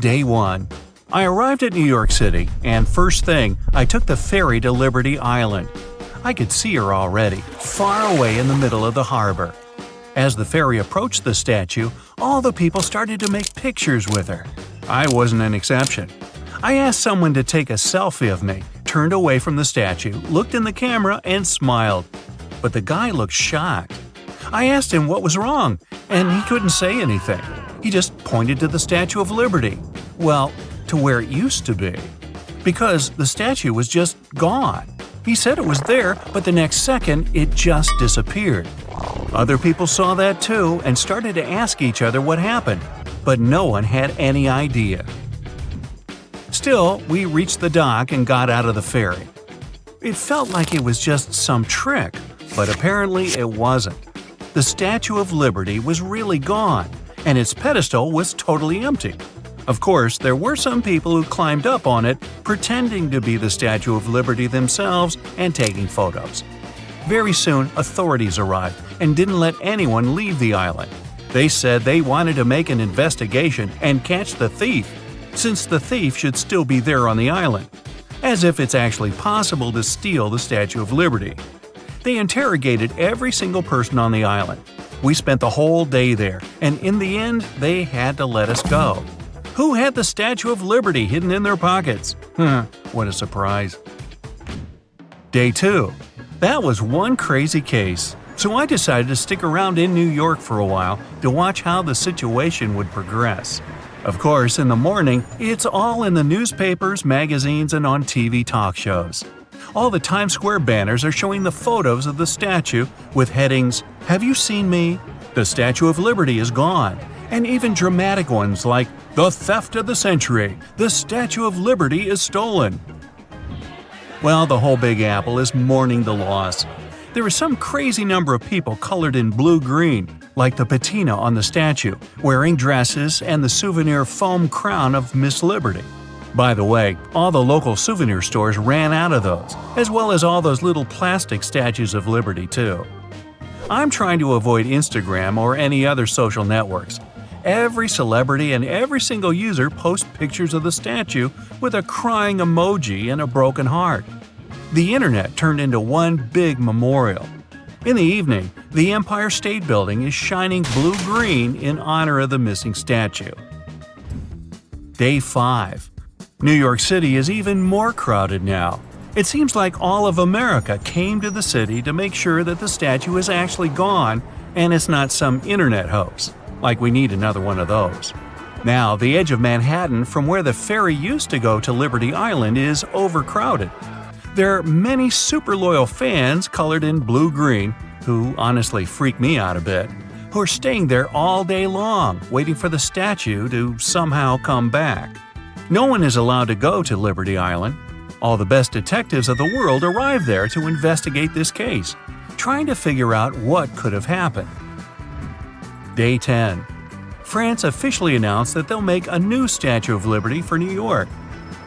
Day 1. I arrived at New York City, and first thing, I took the ferry to Liberty Island. I could see her already, far away in the middle of the harbor. As the ferry approached the statue, all the people started to make pictures with her. I wasn't an exception. I asked someone to take a selfie of me, turned away from the statue, looked in the camera, and smiled. But the guy looked shocked. I asked him what was wrong, and he couldn't say anything. He just pointed to the Statue of Liberty. Well, to where it used to be. Because the statue was just gone. He said it was there, but the next second, it just disappeared. Other people saw that too and started to ask each other what happened. but no one had any idea. Still, we reached the dock and got out of the ferry. It felt like it was just some trick, but apparently it wasn't. The Statue of Liberty was really gone, and its pedestal was totally empty. Of course, there were some people who climbed up on it, pretending to be the Statue of Liberty themselves and taking photos. Very soon, authorities arrived and didn't let anyone leave the island. They said they wanted to make an investigation and catch the thief, since the thief should still be there on the island, as if it's actually possible to steal the Statue of Liberty. They interrogated every single person on the island. We spent the whole day there, and in the end, they had to let us go. Who had the Statue of Liberty hidden in their pockets? What a surprise. Day 2. That was one crazy case, so I decided to stick around in New York for a while to watch how the situation would progress. Of course, in the morning, it's all in the newspapers, magazines, and on TV talk shows. All the Times Square banners are showing the photos of the statue with headings, "Have you seen me?" "The Statue of Liberty is gone," and even dramatic ones like, "The theft of the century! The Statue of Liberty is stolen!" Well, the whole Big Apple is mourning the loss. There is some crazy number of people colored in blue-green, like the patina on the statue, wearing dresses and the souvenir foam crown of Miss Liberty. By the way, all the local souvenir stores ran out of those, as well as all those little plastic statues of Liberty too. I'm trying to avoid Instagram or any other social networks. Every celebrity and every single user posts pictures of the statue with a crying emoji and a broken heart. The internet turned into one big memorial. In the evening, the Empire State Building is shining blue-green in honor of the missing statue. Day 5. New York City is even more crowded now. It seems like all of America came to the city to make sure that the statue is actually gone and it's not some internet hoax. Like we need another one of those. Now, the edge of Manhattan from where the ferry used to go to Liberty Island is overcrowded. There are many super loyal fans colored in blue-green, who honestly freak me out a bit, who are staying there all day long, waiting for the statue to somehow come back. No one is allowed to go to Liberty Island. All the best detectives of the world arrive there to investigate this case, trying to figure out what could have happened. Day 10. France officially announced that they'll make a new Statue of Liberty for New York.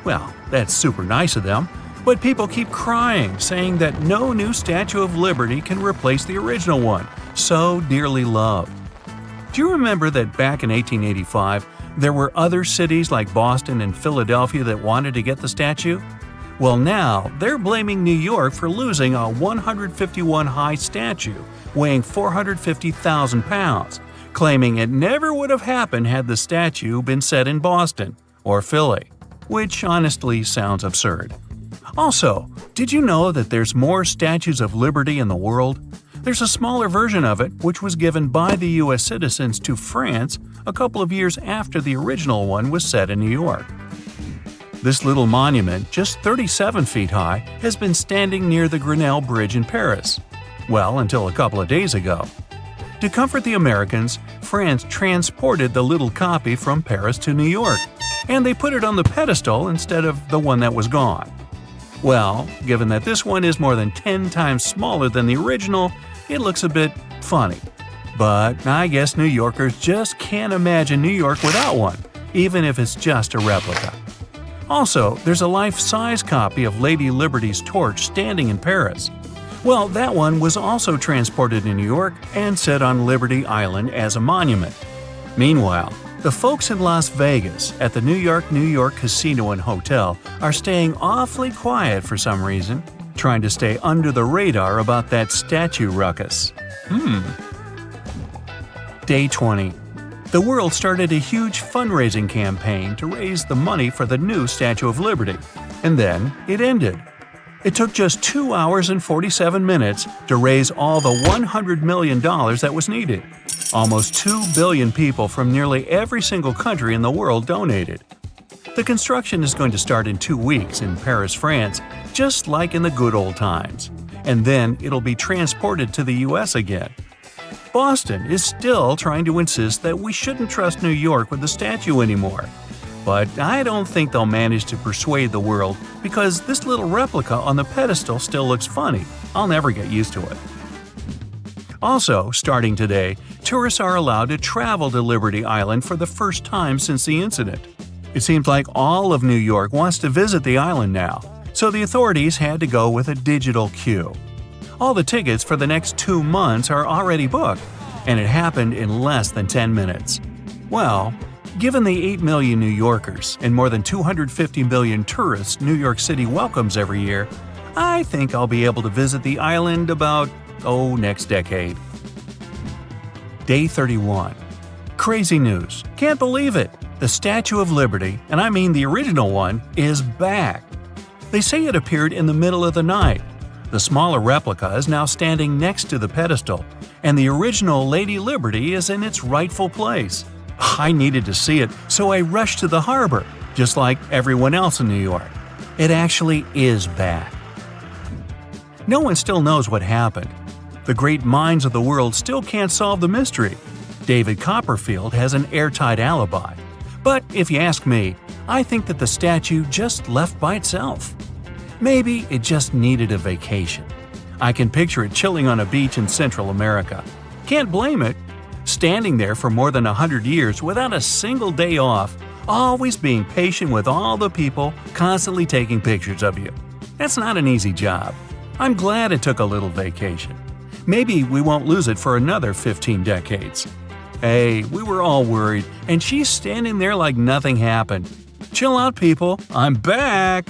Well, that's super nice of them, but people keep crying, saying that no new Statue of Liberty can replace the original one, so dearly loved. Do you remember that back in 1885, there were other cities like Boston and Philadelphia that wanted to get the statue? Well, now they're blaming New York for losing a 151-high statue weighing 450,000 pounds, claiming it never would have happened had the statue been set in Boston or Philly, which honestly sounds absurd. Also, did you know that there's more Statues of Liberty in the world? There's a smaller version of it, which was given by the U.S. citizens to France a couple of years after the original one was set in New York. This little monument, just 37 feet high, has been standing near the Grenelle Bridge in Paris. Well, until a couple of days ago. To comfort the Americans, France transported the little copy from Paris to New York, and they put it on the pedestal instead of the one that was gone. Well, given that this one is more than 10 times smaller than the original, it looks a bit funny. But I guess New Yorkers just can't imagine New York without one, even if it's just a replica. Also, there's a life-size copy of Lady Liberty's torch standing in Paris. Well, that one was also transported to New York and set on Liberty Island as a monument. Meanwhile, the folks in Las Vegas at the New York Casino and Hotel are staying awfully quiet for some reason, trying to stay under the radar about that statue ruckus. Day 20. The world started a huge fundraising campaign to raise the money for the new Statue of Liberty, and then it ended. It took just 2 hours and 47 minutes to raise all the $100 million that was needed. Almost 2 billion people from nearly every single country in the world donated. The construction is going to start in 2 weeks in Paris, France, just like in the good old times, and then it'll be transported to the US again. Boston is still trying to insist that we shouldn't trust New York with the statue anymore. But I don't think they'll manage to persuade the world because this little replica on the pedestal still looks funny. I'll never get used to it. Also, starting today, tourists are allowed to travel to Liberty Island for the first time since the incident. It seems like all of New York wants to visit the island now, so the authorities had to go with a digital queue. All the tickets for the next 2 months are already booked, and it happened in less than 10 minutes. Well, given the 8 million New Yorkers and more than 250 million tourists New York City welcomes every year, I think I'll be able to visit the island about, next decade. Day 31. Crazy news. Can't believe it! The Statue of Liberty, and I mean the original one, is back. They say it appeared in the middle of the night. The smaller replica is now standing next to the pedestal, and the original Lady Liberty is in its rightful place. I needed to see it, so I rushed to the harbor, just like everyone else in New York. It actually is back. No one still knows what happened. The great minds of the world still can't solve the mystery. David Copperfield has an airtight alibi. But if you ask me, I think that the statue just left by itself. Maybe it just needed a vacation. I can picture it chilling on a beach in Central America. Can't blame it. Standing there for more than 100 years without a single day off, always being patient with all the people constantly taking pictures of you. That's not an easy job. I'm glad it took a little vacation. Maybe we won't lose it for another 15 decades. Hey, we were all worried, and she's standing there like nothing happened. Chill out, people. I'm back!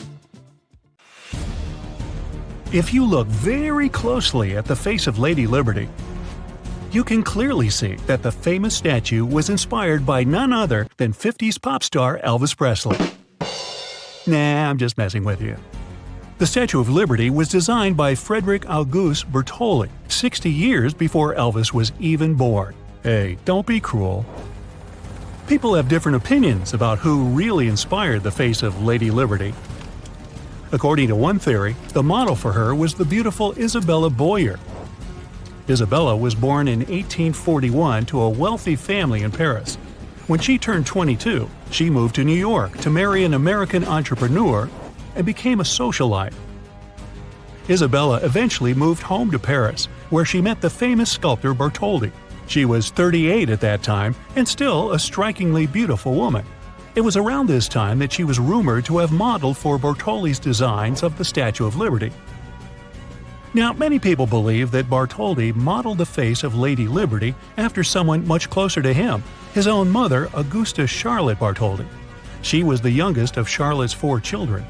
If you look very closely at the face of Lady Liberty, you can clearly see that the famous statue was inspired by none other than 50s pop star Elvis Presley. Nah, I'm just messing with you. The Statue of Liberty was designed by Frederick August Bertolli 60 years before Elvis was even born. Hey, don't be cruel. People have different opinions about who really inspired the face of Lady Liberty. According to one theory, the model for her was the beautiful Isabella Boyer. Isabella was born in 1841 to a wealthy family in Paris. When she turned 22, she moved to New York to marry an American entrepreneur and became a socialite. Isabella eventually moved home to Paris, where she met the famous sculptor Bartholdi. She was 38 at that time and still a strikingly beautiful woman. It was around this time that she was rumored to have modeled for Bartholdi's designs of the Statue of Liberty. Now, many people believe that Bartholdi modeled the face of Lady Liberty after someone much closer to him, his own mother, Augusta Charlotte Bartholdi. She was the youngest of Charlotte's 4 children.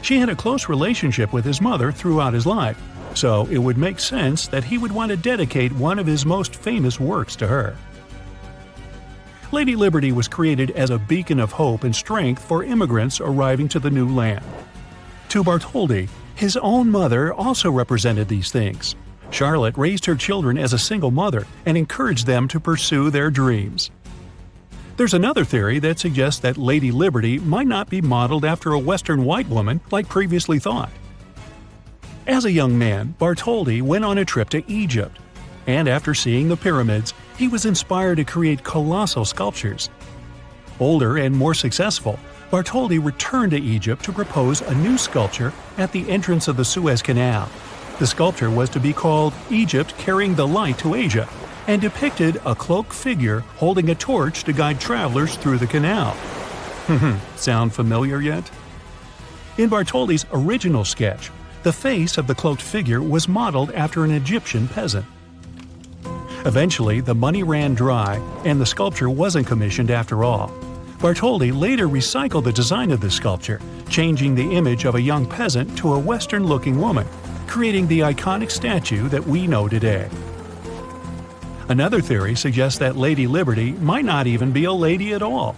She had a close relationship with his mother throughout his life, so it would make sense that he would want to dedicate one of his most famous works to her. Lady Liberty was created as a beacon of hope and strength for immigrants arriving to the new land. To Bartholdi, his own mother also represented these things. Charlotte raised her children as a single mother and encouraged them to pursue their dreams. There's another theory that suggests that Lady Liberty might not be modeled after a Western white woman like previously thought. As a young man, Bartholdi went on a trip to Egypt, and after seeing the pyramids, he was inspired to create colossal sculptures. Older and more successful, Bartholdi returned to Egypt to propose a new sculpture at the entrance of the Suez Canal. The sculpture was to be called Egypt Carrying the Light to Asia, and depicted a cloaked figure holding a torch to guide travelers through the canal. Sound familiar yet? In Bartholdi's original sketch, the face of the cloaked figure was modeled after an Egyptian peasant. Eventually, the money ran dry, and the sculpture wasn't commissioned after all. Bartholdi later recycled the design of the sculpture, changing the image of a young peasant to a Western-looking woman, creating the iconic statue that we know today. Another theory suggests that Lady Liberty might not even be a lady at all.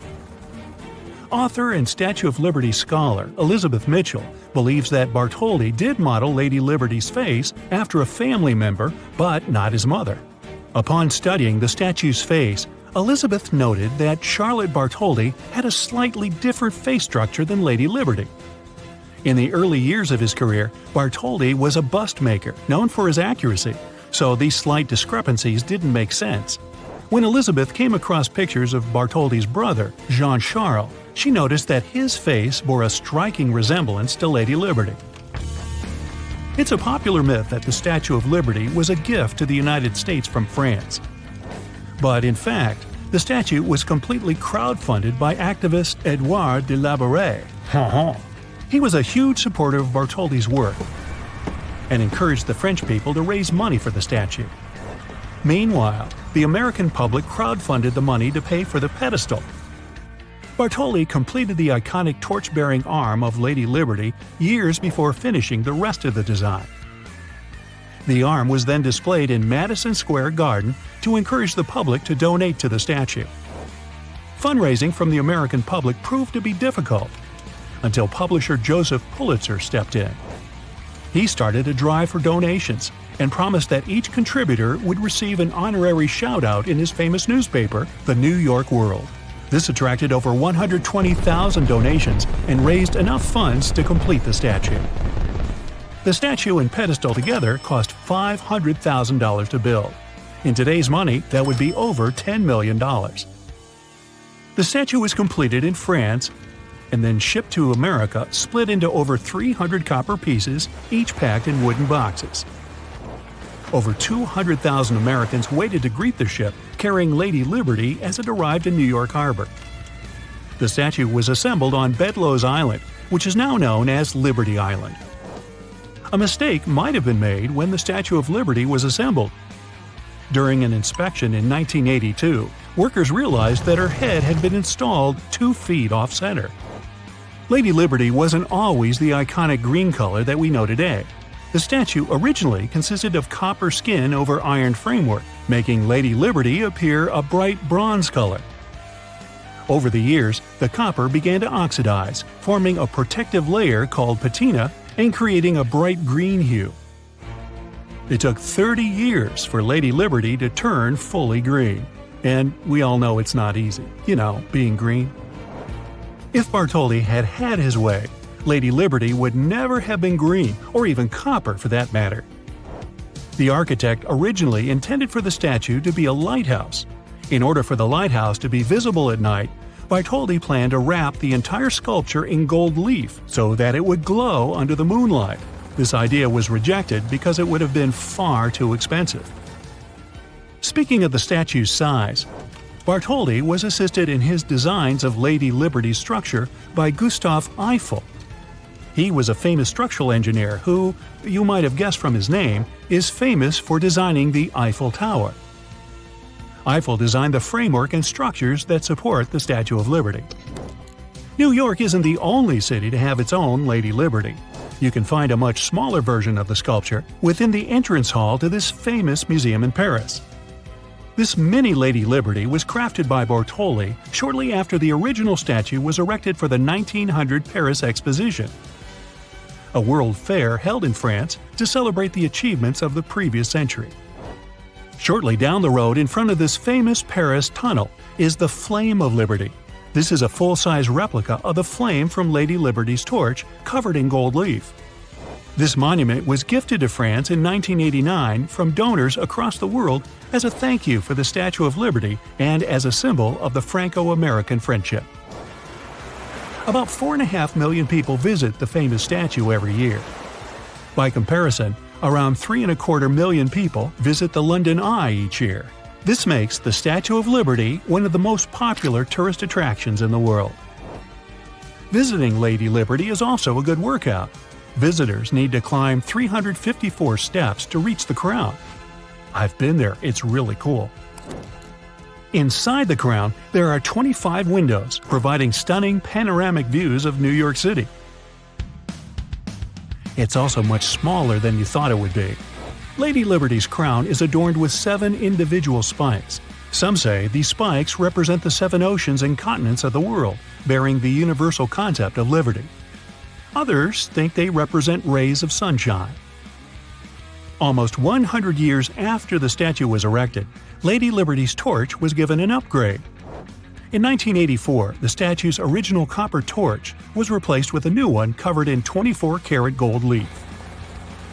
Author and Statue of Liberty scholar Elizabeth Mitchell believes that Bartholdi did model Lady Liberty's face after a family member, but not his mother. Upon studying the statue's face, Elizabeth noted that Charlotte Bartholdi had a slightly different face structure than Lady Liberty. In the early years of his career, Bartholdi was a bust maker known for his accuracy, so these slight discrepancies didn't make sense. When Elizabeth came across pictures of Bartholdi's brother, Jean-Charles, she noticed that his face bore a striking resemblance to Lady Liberty. It's a popular myth that the Statue of Liberty was a gift to the United States from France. But in fact, the statue was completely crowdfunded by activist Edouard de Labouré. He was a huge supporter of Bartholdi's work and encouraged the French people to raise money for the statue. Meanwhile, the American public crowdfunded the money to pay for the pedestal. Bartholdi completed the iconic torch-bearing arm of Lady Liberty years before finishing the rest of the design. The arm was then displayed in Madison Square Garden to encourage the public to donate to the statue. Fundraising from the American public proved to be difficult, until publisher Joseph Pulitzer stepped in. He started a drive for donations and promised that each contributor would receive an honorary shout-out in his famous newspaper, The New York World. This attracted over 120,000 donations and raised enough funds to complete the statue. The statue and pedestal together cost $500,000 to build. In today's money, that would be over $10 million. The statue was completed in France and then shipped to America, split into over 300 copper pieces, each packed in wooden boxes. Over 200,000 Americans waited to greet the ship, carrying Lady Liberty as it arrived in New York Harbor. The statue was assembled on Bedloe's Island, which is now known as Liberty Island. A mistake might have been made when the Statue of Liberty was assembled. During an inspection in 1982, workers realized that her head had been installed 2 feet off-center. Lady Liberty wasn't always the iconic green color that we know today. The statue originally consisted of copper skin over iron framework, making Lady Liberty appear a bright bronze color. Over the years, the copper began to oxidize, forming a protective layer called patina and creating a bright green hue. It took 30 years for Lady Liberty to turn fully green. And we all know it's not easy, being green. If Bartholdi had had his way, Lady Liberty would never have been green, or even copper for that matter. The architect originally intended for the statue to be a lighthouse. In order for the lighthouse to be visible at night, Bartholdi planned to wrap the entire sculpture in gold leaf so that it would glow under the moonlight. This idea was rejected because it would have been far too expensive. Speaking of the statue's size, Bartholdi was assisted in his designs of Lady Liberty's structure by Gustave Eiffel. He was a famous structural engineer who, you might have guessed from his name, is famous for designing the Eiffel Tower. Eiffel designed the framework and structures that support the Statue of Liberty. New York isn't the only city to have its own Lady Liberty. You can find a much smaller version of the sculpture within the entrance hall to this famous museum in Paris. This mini Lady Liberty was crafted by Bartholdi shortly after the original statue was erected for the 1900 Paris Exposition, a world fair held in France to celebrate the achievements of the previous century. Shortly down the road in front of this famous Paris tunnel is the Flame of Liberty. This is a full-size replica of the flame from Lady Liberty's torch covered in gold leaf. This monument was gifted to France in 1989 from donors across the world as a thank you for the Statue of Liberty and as a symbol of the Franco-American friendship. About 4.5 million people visit the famous statue every year. By comparison, around 3.25 million people visit the London Eye each year. This makes the Statue of Liberty one of the most popular tourist attractions in the world. Visiting Lady Liberty is also a good workout. Visitors need to climb 354 steps to reach the crown. I've been there, it's really cool. Inside the crown, there are 25 windows, providing stunning panoramic views of New York City. It's also much smaller than you thought it would be. Lady Liberty's crown is adorned with 7 individual spikes. Some say these spikes represent the 7 oceans and continents of the world, bearing the universal concept of liberty. Others think they represent rays of sunshine. Almost 100 years after the statue was erected, Lady Liberty's torch was given an upgrade. In 1984, the statue's original copper torch was replaced with a new one covered in 24-karat gold leaf.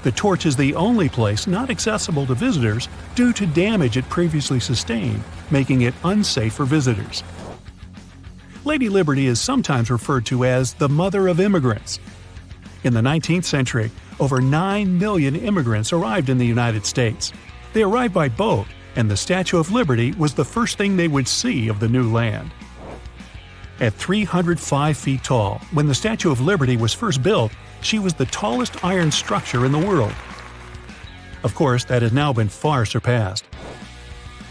The torch is the only place not accessible to visitors due to damage it previously sustained, making it unsafe for visitors. Lady Liberty is sometimes referred to as the mother of immigrants. In the 19th century, over 9 million immigrants arrived in the United States. They arrived by boat, and the Statue of Liberty was the first thing they would see of the new land. At 305 feet tall, when the Statue of Liberty was first built, she was the tallest iron structure in the world. Of course, that has now been far surpassed.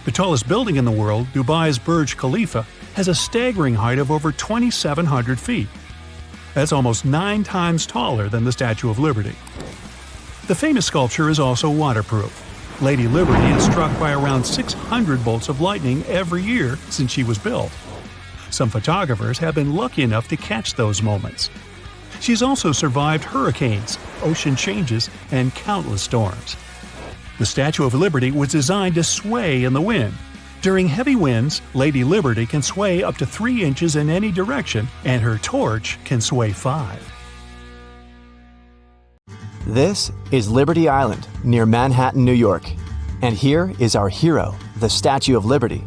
The tallest building in the world, Dubai's Burj Khalifa, has a staggering height of over 2,700 feet. That's almost 9 times taller than the Statue of Liberty. The famous sculpture is also waterproof. Lady Liberty is struck by around 600 bolts of lightning every year since she was built. Some photographers have been lucky enough to catch those moments. She's also survived hurricanes, ocean changes, and countless storms. The Statue of Liberty was designed to sway in the wind. During heavy winds, Lady Liberty can sway up to 3 inches in any direction, and her torch can sway 5. This is Liberty Island, near Manhattan, New York. And here is our hero, the Statue of Liberty.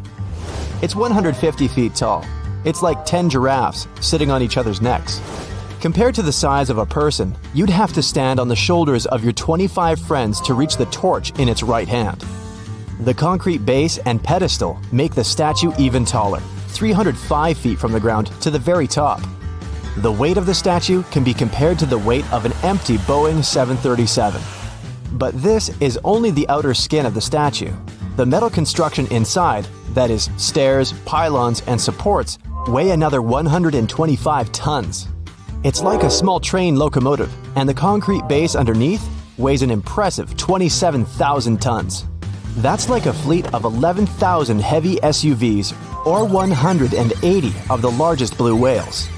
It's 150 feet tall. It's like 10 giraffes sitting on each other's necks. Compared to the size of a person, you'd have to stand on the shoulders of your 25 friends to reach the torch in its right hand. The concrete base and pedestal make the statue even taller, 305 feet from the ground to the very top. The weight of the statue can be compared to the weight of an empty Boeing 737. But this is only the outer skin of the statue. The metal construction inside, that is, stairs, pylons, and supports, weigh another 125 tons. It's like a small train locomotive, and the concrete base underneath weighs an impressive 27,000 tons. That's like a fleet of 11,000 heavy SUVs or 180 of the largest blue whales.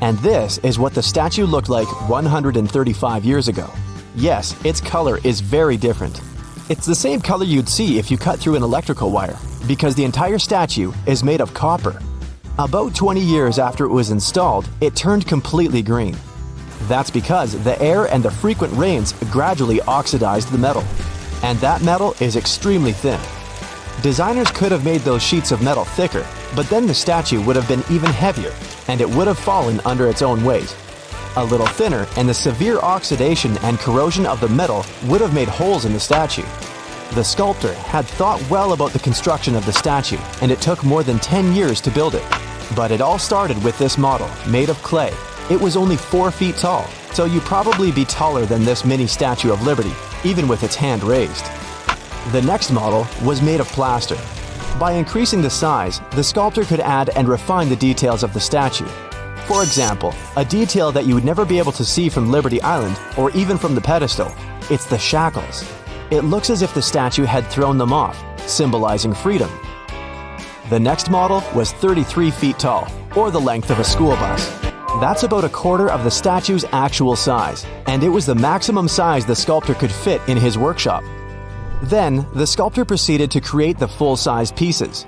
And this is what the statue looked like 135 years ago. Yes, its color is very different. It's the same color you'd see if you cut through an electrical wire, because the entire statue is made of copper. About 20 years after it was installed, it turned completely green. That's because the air and the frequent rains gradually oxidized the metal. And that metal is extremely thin. Designers could have made those sheets of metal thicker, but then the statue would have been even heavier, and it would have fallen under its own weight. A little thinner, and the severe oxidation and corrosion of the metal would have made holes in the statue. The sculptor had thought well about the construction of the statue, and it took more than 10 years to build it. But it all started with this model, made of clay. It was only 4 feet tall, so you'd probably be taller than this mini Statue of Liberty, even with its hand raised. The next model was made of plaster. By increasing the size, the sculptor could add and refine the details of the statue. For example, a detail that you would never be able to see from Liberty Island, or even from the pedestal, it's the shackles. It looks as if the statue had thrown them off, symbolizing freedom. The next model was 33 feet tall, or the length of a school bus. That's about a quarter of the statue's actual size, and it was the maximum size the sculptor could fit in his workshop. Then, the sculptor proceeded to create the full-size pieces.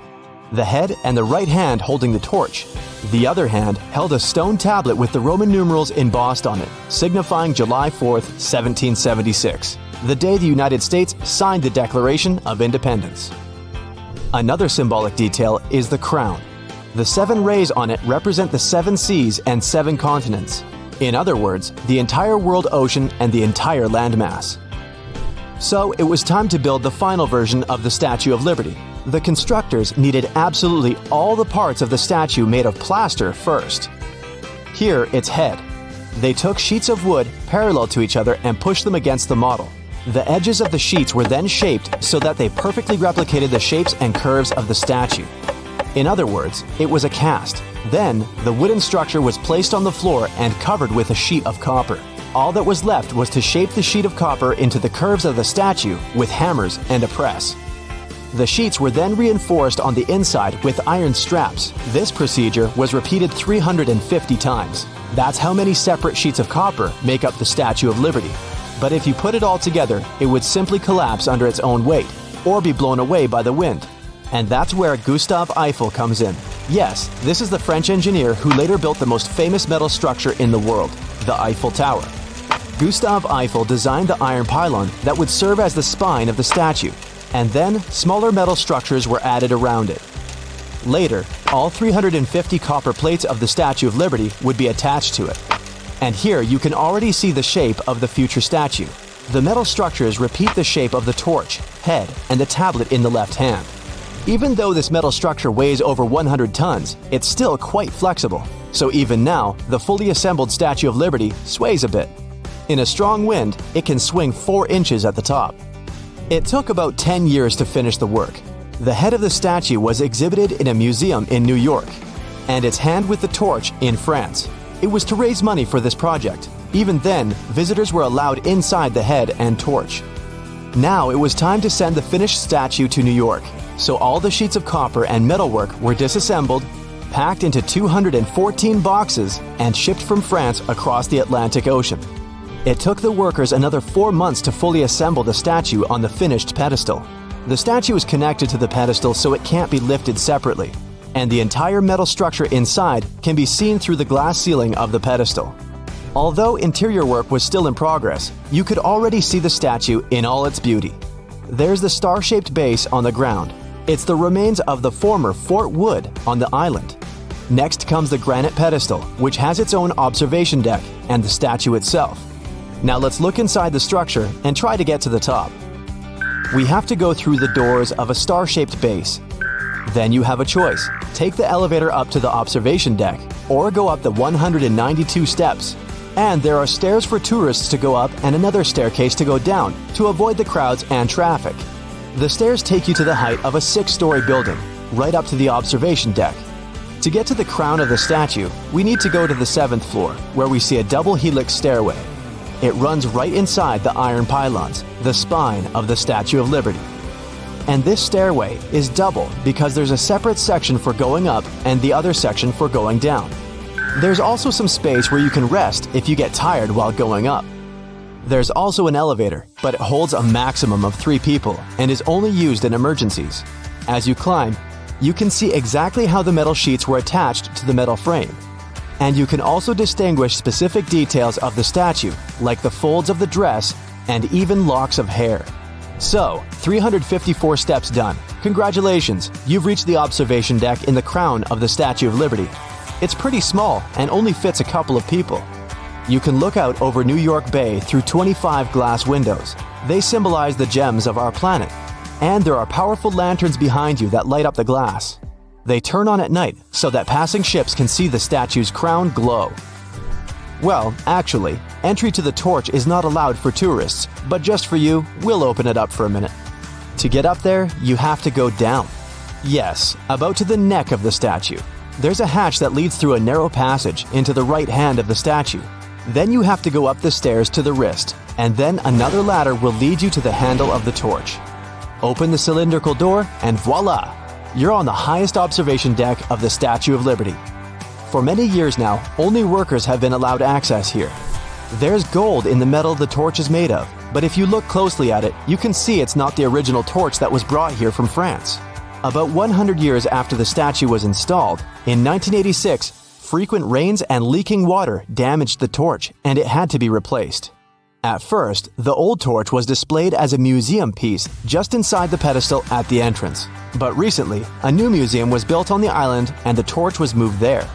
The head and the right hand holding the torch. The other hand held a stone tablet with the Roman numerals embossed on it, signifying July 4th, 1776, the day the United States signed the Declaration of Independence. Another symbolic detail is the crown. The 7 rays on it represent the 7 seas and 7 continents. In other words, the entire world ocean and the entire landmass. So it was time to build the final version of the Statue of Liberty. The constructors needed absolutely all the parts of the statue made of plaster first. Here, its head. They took sheets of wood parallel to each other and pushed them against the model. The edges of the sheets were then shaped so that they perfectly replicated the shapes and curves of the statue. In other words, it was a cast. Then, the wooden structure was placed on the floor and covered with a sheet of copper. All that was left was to shape the sheet of copper into the curves of the statue with hammers and a press. The sheets were then reinforced on the inside with iron straps. This procedure was repeated 350 times. That's how many separate sheets of copper make up the Statue of Liberty. But if you put it all together, it would simply collapse under its own weight, or be blown away by the wind. And that's where Gustave Eiffel comes in. Yes, this is the French engineer who later built the most famous metal structure in the world, the Eiffel Tower. Gustav Eiffel designed the iron pylon that would serve as the spine of the statue, and then smaller metal structures were added around it. Later, all 350 copper plates of the Statue of Liberty would be attached to it. And here you can already see the shape of the future statue. The metal structures repeat the shape of the torch, head, and the tablet in the left hand. Even though this metal structure weighs over 100 tons, it's still quite flexible. So even now, the fully assembled Statue of Liberty sways a bit. In a strong wind, it can swing 4 inches at the top. It took about 10 years to finish the work. The head of the statue was exhibited in a museum in New York, and its hand with the torch in France. It was to raise money for this project. Even then, visitors were allowed inside the head and torch. Now it was time to send the finished statue to New York, so all the sheets of copper and metalwork were disassembled, packed into 214 boxes, and shipped from France across the Atlantic Ocean. It took the workers another 4 months to fully assemble the statue on the finished pedestal. The statue is connected to the pedestal so it can't be lifted separately, and the entire metal structure inside can be seen through the glass ceiling of the pedestal. Although interior work was still in progress, you could already see the statue in all its beauty. There's the star-shaped base on the ground. It's the remains of the former Fort Wood on the island. Next comes the granite pedestal, which has its own observation deck, and the statue itself. Now let's look inside the structure and try to get to the top. We have to go through the doors of a star-shaped base. Then you have a choice. Take the elevator up to the observation deck, or go up the 192 steps. And there are stairs for tourists to go up and another staircase to go down to avoid the crowds and traffic. The stairs take you to the height of a 6-story building, right up to the observation deck. To get to the crown of the statue, we need to go to the 7th floor, where we see a double helix stairway. It runs right inside the iron pylons, the spine of the Statue of Liberty. And this stairway is double because there's a separate section for going up and the other section for going down. There's also some space where you can rest if you get tired while going up. There's also an elevator, but it holds a maximum of 3 people and is only used in emergencies. As you climb, you can see exactly how the metal sheets were attached to the metal frame. And you can also distinguish specific details of the statue, like the folds of the dress and even locks of hair. So, 354 steps done. Congratulations, you've reached the observation deck in the crown of the Statue of Liberty. It's pretty small and only fits a couple of people. You can look out over New York Bay through 25 glass windows. They symbolize the gems of our planet. And there are powerful lanterns behind you that light up the glass. They turn on at night so that passing ships can see the statue's crown glow. Well, actually, entry to the torch is not allowed for tourists, but just for you, we'll open it up for a minute. To get up there, you have to go down. Yes, about to the neck of the statue. There's a hatch that leads through a narrow passage into the right hand of the statue. Then you have to go up the stairs to the wrist, and then another ladder will lead you to the handle of the torch. Open the cylindrical door, and voila! You're on the highest observation deck of the Statue of Liberty. For many years now, only workers have been allowed access here. There's gold in the metal the torch is made of, but if you look closely at it, you can see it's not the original torch that was brought here from France. About 100 years after the statue was installed, in 1986, frequent rains and leaking water damaged the torch, and it had to be replaced. At first, the old torch was displayed as a museum piece just inside the pedestal at the entrance. But recently, a new museum was built on the island and the torch was moved there.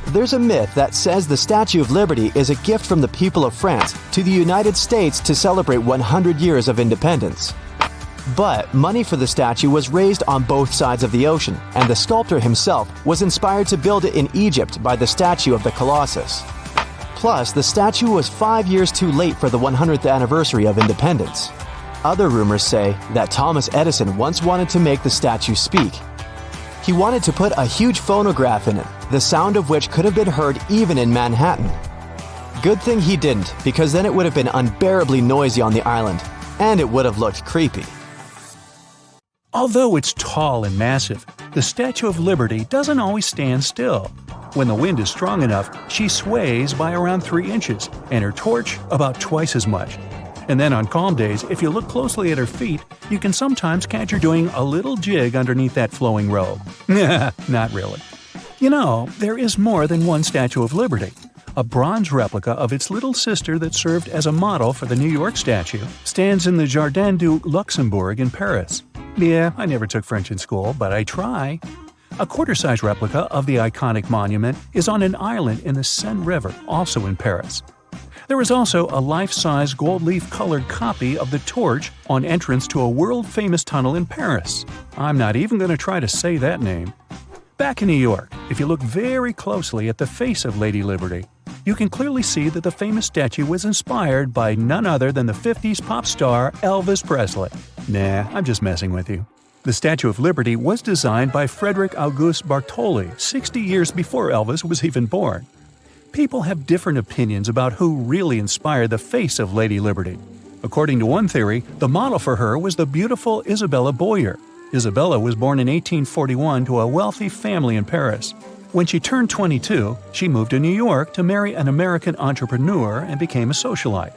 There's a myth that says the Statue of Liberty is a gift from the people of France to the United States to celebrate 100 years of independence. But money for the statue was raised on both sides of the ocean, and the sculptor himself was inspired to build it in Egypt by the statue of the Colossus. Plus, the statue was 5 years too late for the 100th anniversary of independence. Other rumors say that Thomas Edison once wanted to make the statue speak. He wanted to put a huge phonograph in it, the sound of which could have been heard even in Manhattan. Good thing he didn't, because then it would have been unbearably noisy on the island, and it would have looked creepy. Although it's tall and massive, the Statue of Liberty doesn't always stand still. When the wind is strong enough, she sways by around 3 inches, and her torch about twice as much. And then on calm days, if you look closely at her feet, you can sometimes catch her doing a little jig underneath that flowing robe. Not really. You know, there is more than one Statue of Liberty. A bronze replica of its little sister that served as a model for the New York statue stands in the Jardin du Luxembourg in Paris. Yeah, I never took French in school, but I try. A quarter-size replica of the iconic monument is on an island in the Seine River, also in Paris. There is also a life-size gold leaf-colored copy of the torch on entrance to a world-famous tunnel in Paris. I'm not even going to try to say that name. Back in New York, if you look very closely at the face of Lady Liberty, you can clearly see that the famous statue was inspired by none other than the 50s pop star Elvis Presley. Nah, I'm just messing with you. The Statue of Liberty was designed by Frederick August Bartholdi 60 years before Elvis was even born. People have different opinions about who really inspired the face of Lady Liberty. According to one theory, the model for her was the beautiful Isabella Boyer. Isabella was born in 1841 to a wealthy family in Paris. When she turned 22, she moved to New York to marry an American entrepreneur and became a socialite.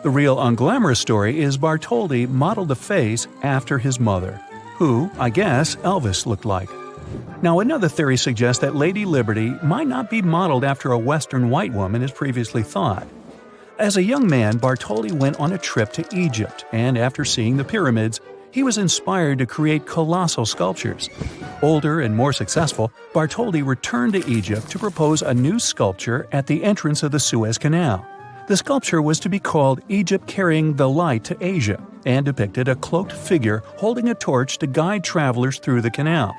The real unglamorous story is Bartholdi modeled the face after his mother, who, I guess, Elvis looked like. Now, another theory suggests that Lady Liberty might not be modeled after a Western white woman as previously thought. As a young man, Bartholdi went on a trip to Egypt, and after seeing the pyramids, he was inspired to create colossal sculptures. Older and more successful, Bartholdi returned to Egypt to propose a new sculpture at the entrance of the Suez Canal. The sculpture was to be called Egypt Carrying the Light to Asia and depicted a cloaked figure holding a torch to guide travelers through the canal.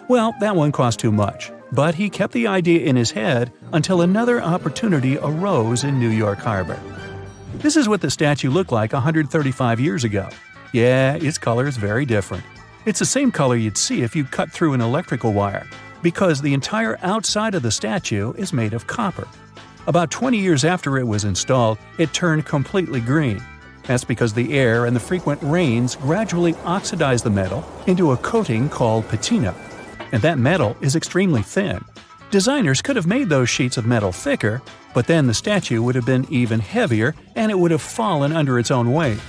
Well, that one cost too much, but he kept the idea in his head until another opportunity arose in New York Harbor. This is what the statue looked like 135 years ago. Yeah, its color is very different. It's the same color you'd see if you cut through an electrical wire, because the entire outside of the statue is made of copper. About 20 years after it was installed, it turned completely green. That's because the air and the frequent rains gradually oxidize the metal into a coating called patina. And that metal is extremely thin. Designers could have made those sheets of metal thicker, but then the statue would have been even heavier and it would have fallen under its own weight.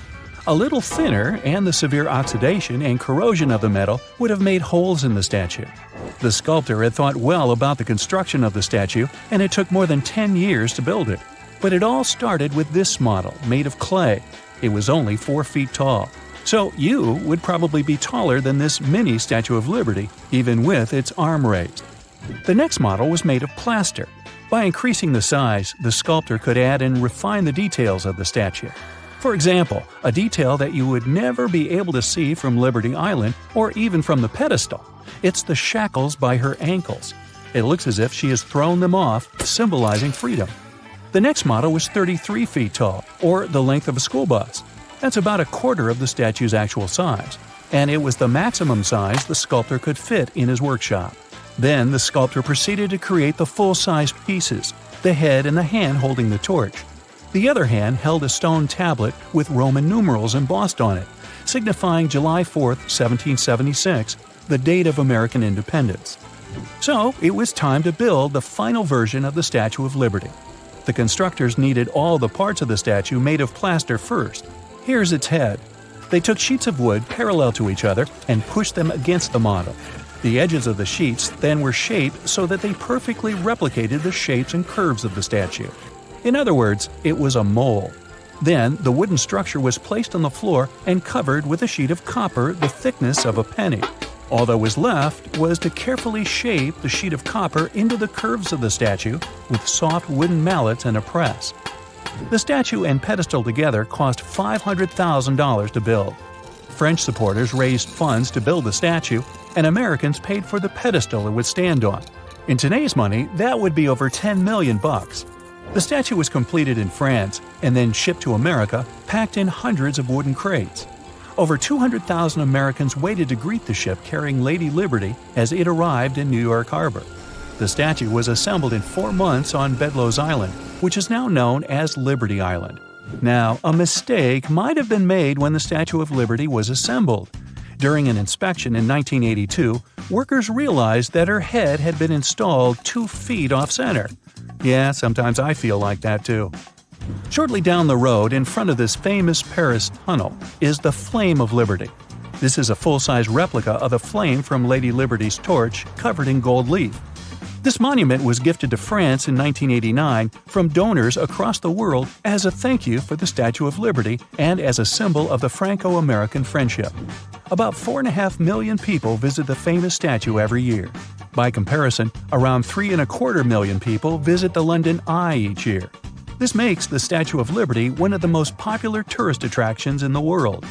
A little thinner, and the severe oxidation and corrosion of the metal would have made holes in the statue. The sculptor had thought well about the construction of the statue, and it took more than 10 years to build it. But it all started with this model, made of clay. It was only 4 feet tall. So you would probably be taller than this mini Statue of Liberty, even with its arm raised. The next model was made of plaster. By increasing the size, the sculptor could add and refine the details of the statue. For example, a detail that you would never be able to see from Liberty Island or even from the pedestal. It's the shackles by her ankles. It looks as if she has thrown them off, symbolizing freedom. The next model was 33 feet tall, or the length of a school bus. That's about a quarter of the statue's actual size, and it was the maximum size the sculptor could fit in his workshop. Then the sculptor proceeded to create the full-size pieces, the head and the hand holding the torch. The other hand held a stone tablet with Roman numerals embossed on it, signifying July 4, 1776, the date of American independence. So, it was time to build the final version of the Statue of Liberty. The constructors needed all the parts of the statue made of plaster first. Here's its head. They took sheets of wood parallel to each other and pushed them against the model. The edges of the sheets then were shaped so that they perfectly replicated the shapes and curves of the statue. In other words, it was a mold. Then, the wooden structure was placed on the floor and covered with a sheet of copper the thickness of a penny. All that was left was to carefully shape the sheet of copper into the curves of the statue with soft wooden mallets and a press. The statue and pedestal together cost $500,000 to build. French supporters raised funds to build the statue, and Americans paid for the pedestal it would stand on. In today's money, that would be over $10 million. The statue was completed in France and then shipped to America, packed in hundreds of wooden crates. Over 200,000 Americans waited to greet the ship carrying Lady Liberty as it arrived in New York Harbor. The statue was assembled in 4 months on Bedloes Island, which is now known as Liberty Island. Now, a mistake might have been made when the Statue of Liberty was assembled. During an inspection in 1982, workers realized that her head had been installed 2 feet off-center. Yeah, sometimes I feel like that too. Shortly down the road, in front of this famous Paris tunnel, is the Flame of Liberty. This is a full-size replica of the flame from Lady Liberty's torch, covered in gold leaf. This monument was gifted to France in 1989 from donors across the world as a thank you for the Statue of Liberty and as a symbol of the Franco-American friendship. About 4.5 million people visit the famous statue every year. By comparison, around 3.25 million people visit the London Eye each year. This makes the Statue of Liberty one of the most popular tourist attractions in the world.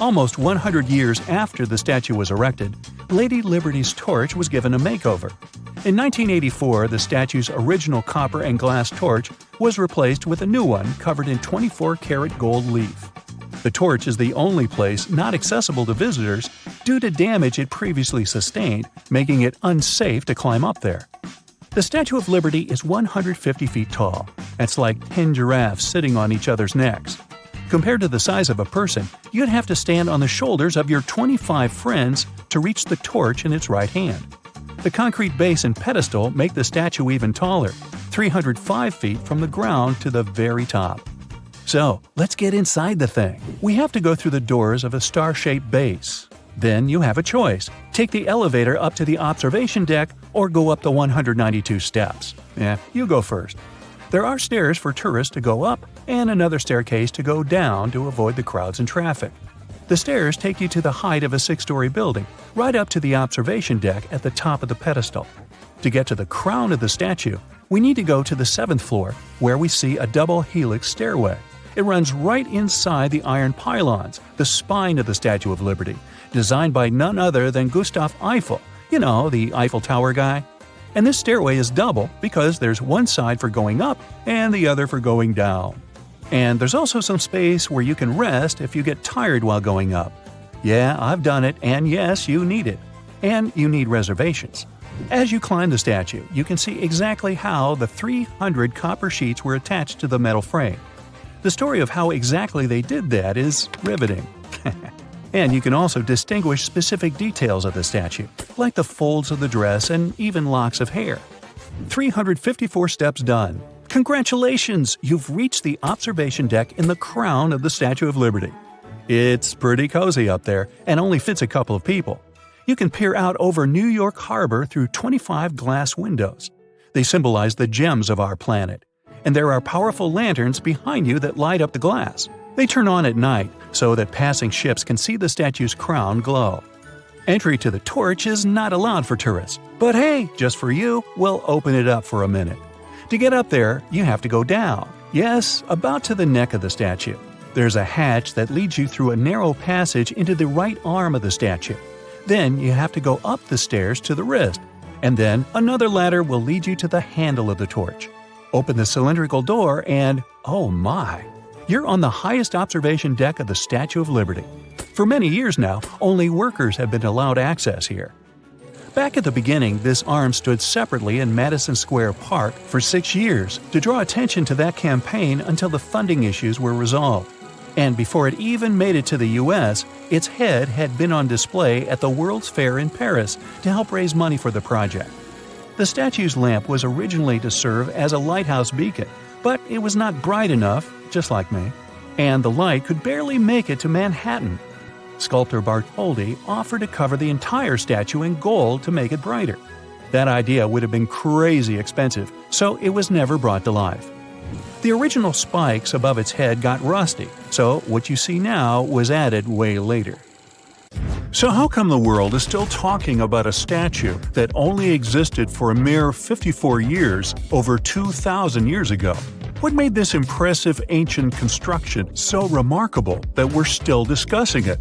Almost 100 years after the statue was erected, Lady Liberty's torch was given a makeover. In 1984, the statue's original copper and glass torch was replaced with a new one covered in 24-karat gold leaf. The torch is the only place not accessible to visitors due to damage it previously sustained, making it unsafe to climb up there. The Statue of Liberty is 150 feet tall. That's like 10 giraffes sitting on each other's necks. Compared to the size of a person, you'd have to stand on the shoulders of your 25 friends to reach the torch in its right hand. The concrete base and pedestal make the statue even taller, 305 feet from the ground to the very top. So, let's get inside the thing. We have to go through the doors of a star-shaped base. Then you have a choice. Take the elevator up to the observation deck or go up the 192 steps. You go first. There are stairs for tourists to go up and another staircase to go down to avoid the crowds and traffic. The stairs take you to the height of a 6-story building, right up to the observation deck at the top of the pedestal. To get to the crown of the statue, we need to go to the 7th floor, where we see a double helix stairway. It runs right inside the iron pylons, the spine of the Statue of Liberty, designed by none other than Gustav Eiffel, the Eiffel Tower guy. And this stairway is double because there's one side for going up and the other for going down. And there's also some space where you can rest if you get tired while going up. Yeah, I've done it, and yes, you need it. And you need reservations. As you climb the statue, you can see exactly how the 300 copper sheets were attached to the metal frame. The story of how exactly they did that is riveting. And you can also distinguish specific details of the statue, like the folds of the dress and even locks of hair. 354 steps done. Congratulations! You've reached the observation deck in the crown of the Statue of Liberty. It's pretty cozy up there and only fits a couple of people. You can peer out over New York Harbor through 25 glass windows. They symbolize the gems of our planet. And there are powerful lanterns behind you that light up the glass. They turn on at night so that passing ships can see the statue's crown glow. Entry to the torch is not allowed for tourists, but hey, just for you, we'll open it up for a minute. To get up there, you have to go down. Yes, about to the neck of the statue. There's a hatch that leads you through a narrow passage into the right arm of the statue. Then you have to go up the stairs to the wrist, and then another ladder will lead you to the handle of the torch. Open the cylindrical door and, oh my! You're on the highest observation deck of the Statue of Liberty. For many years now, only workers have been allowed access here. Back at the beginning, this arm stood separately in Madison Square Park for 6 years to draw attention to that campaign until the funding issues were resolved. And before it even made it to the U.S., its head had been on display at the World's Fair in Paris to help raise money for the project. The statue's lamp was originally to serve as a lighthouse beacon, but it was not bright enough, just like me, and the light could barely make it to Manhattan. Sculptor Bartholdi offered to cover the entire statue in gold to make it brighter. That idea would have been crazy expensive, so it was never brought to life. The original spikes above its head got rusty, so what you see now was added way later. So how come the world is still talking about a statue that only existed for a mere 54 years over 2,000 years ago? What made this impressive ancient construction so remarkable that we're still discussing it?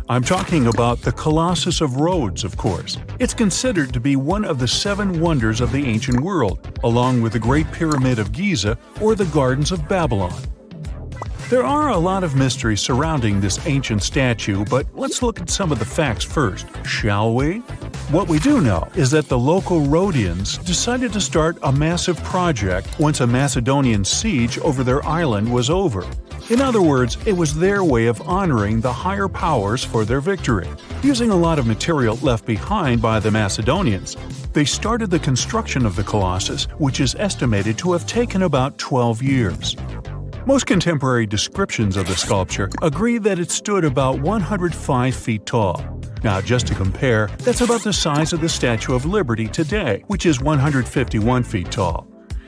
I'm talking about the Colossus of Rhodes, of course. It's considered to be one of the 7 wonders of the ancient world, along with the Great Pyramid of Giza or the Gardens of Babylon. There are a lot of mysteries surrounding this ancient statue, but let's look at some of the facts first, shall we? What we do know is that the local Rhodians decided to start a massive project once a Macedonian siege over their island was over. In other words, it was their way of honoring the higher powers for their victory. Using a lot of material left behind by the Macedonians, they started the construction of the Colossus, which is estimated to have taken about 12 years. Most contemporary descriptions of the sculpture agree that it stood about 105 feet tall. Now, just to compare, that's about the size of the Statue of Liberty today, which is 151 feet tall.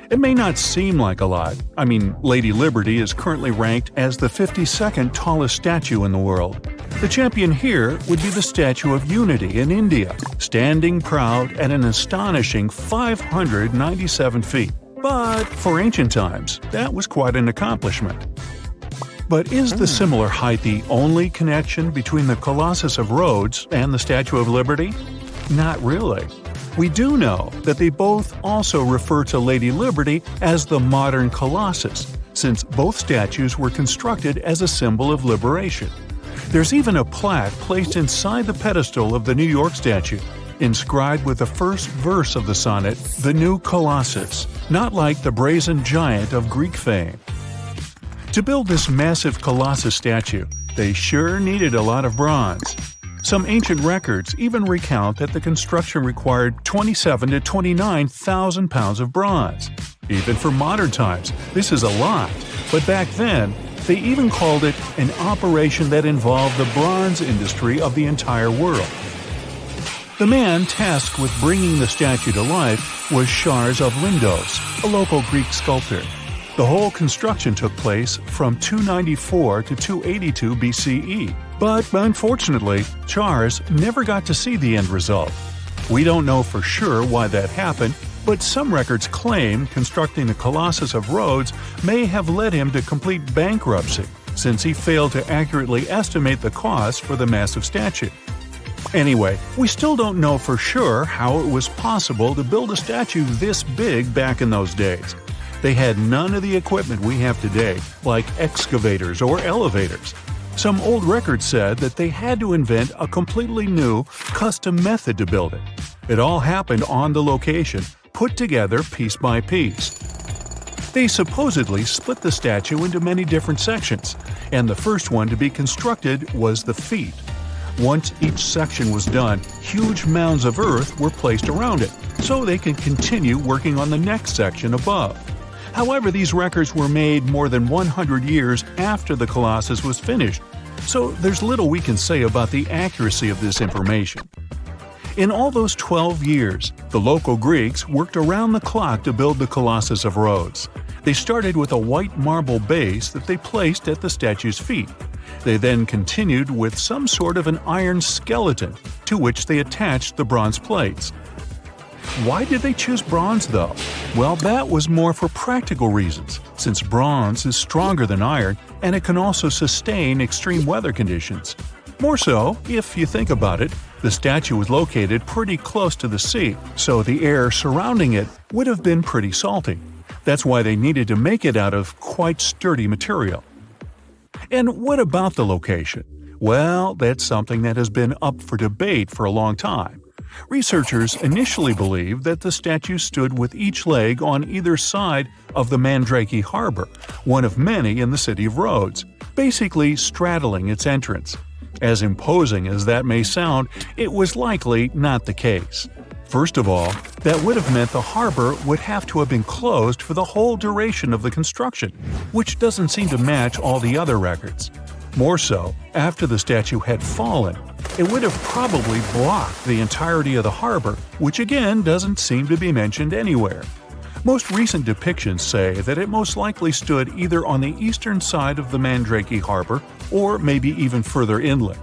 It may not seem like a lot. I mean, Lady Liberty is currently ranked as the 52nd tallest statue in the world. The champion here would be the Statue of Unity in India, standing proud at an astonishing 597 feet. But for ancient times, that was quite an accomplishment. But is the similar height the only connection between the Colossus of Rhodes and the Statue of Liberty? Not really. We do know that they both also refer to Lady Liberty as the modern Colossus, since both statues were constructed as a symbol of liberation. There's even a plaque placed inside the pedestal of the New York statue, inscribed with the first verse of the sonnet, "The New Colossus," not like the brazen giant of Greek fame. To build this massive Colossus statue, they sure needed a lot of bronze. Some ancient records even recount that the construction required 27,000 to 29,000 pounds of bronze. Even for modern times, this is a lot, but back then, they even called it an operation that involved the bronze industry of the entire world. The man tasked with bringing the statue to life was Charles of Lindos, a local Greek sculptor. The whole construction took place from 294 to 282 BCE, but unfortunately, Charles never got to see the end result. We don't know for sure why that happened, but some records claim constructing the Colossus of Rhodes may have led him to complete bankruptcy, since he failed to accurately estimate the cost for the massive statue. Anyway, we still don't know for sure how it was possible to build a statue this big back in those days. They had none of the equipment we have today, like excavators or elevators. Some old records said that they had to invent a completely new, custom method to build it. It all happened on the location, put together piece by piece. They supposedly split the statue into many different sections, and the first one to be constructed was the feet. Once each section was done, huge mounds of earth were placed around it, so they could continue working on the next section above. However, these records were made more than 100 years after the Colossus was finished, so there's little we can say about the accuracy of this information. In all those 12 years, the local Greeks worked around the clock to build the Colossus of Rhodes. They started with a white marble base that they placed at the statue's feet. They then continued with some sort of an iron skeleton, to which they attached the bronze plates. Why did they choose bronze, though? Well, that was more for practical reasons, since bronze is stronger than iron and it can also sustain extreme weather conditions. More so, if you think about it, the statue was located pretty close to the sea, so the air surrounding it would have been pretty salty. That's why they needed to make it out of quite sturdy material. And what about the location? Well, that's something that has been up for debate for a long time. Researchers initially believed that the statue stood with each leg on either side of the Mandrake Harbor, one of many in the city of Rhodes, basically straddling its entrance. As imposing as that may sound, it was likely not the case. First of all, that would have meant the harbor would have to have been closed for the whole duration of the construction, which doesn't seem to match all the other records. More so, after the statue had fallen, it would have probably blocked the entirety of the harbor, which again doesn't seem to be mentioned anywhere. Most recent depictions say that it most likely stood either on the eastern side of the Mandrake Harbor or maybe even further inland.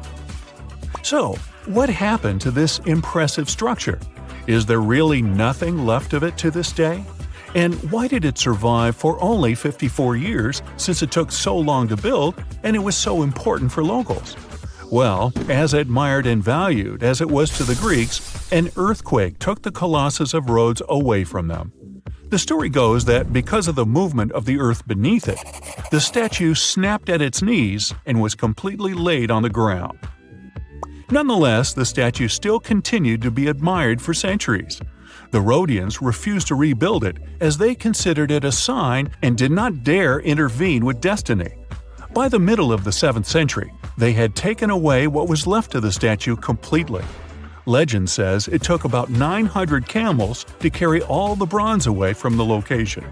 So, what happened to this impressive structure? Is there really nothing left of it to this day? And why did it survive for only 54 years, since it took so long to build and it was so important for locals? Well, as admired and valued as it was to the Greeks, an earthquake took the Colossus of Rhodes away from them. The story goes that because of the movement of the earth beneath it, the statue snapped at its knees and was completely laid on the ground. Nonetheless, the statue still continued to be admired for centuries. The Rhodians refused to rebuild it as they considered it a sign and did not dare intervene with destiny. By the middle of the 7th century, they had taken away what was left of the statue completely. Legend says it took about 900 camels to carry all the bronze away from the location.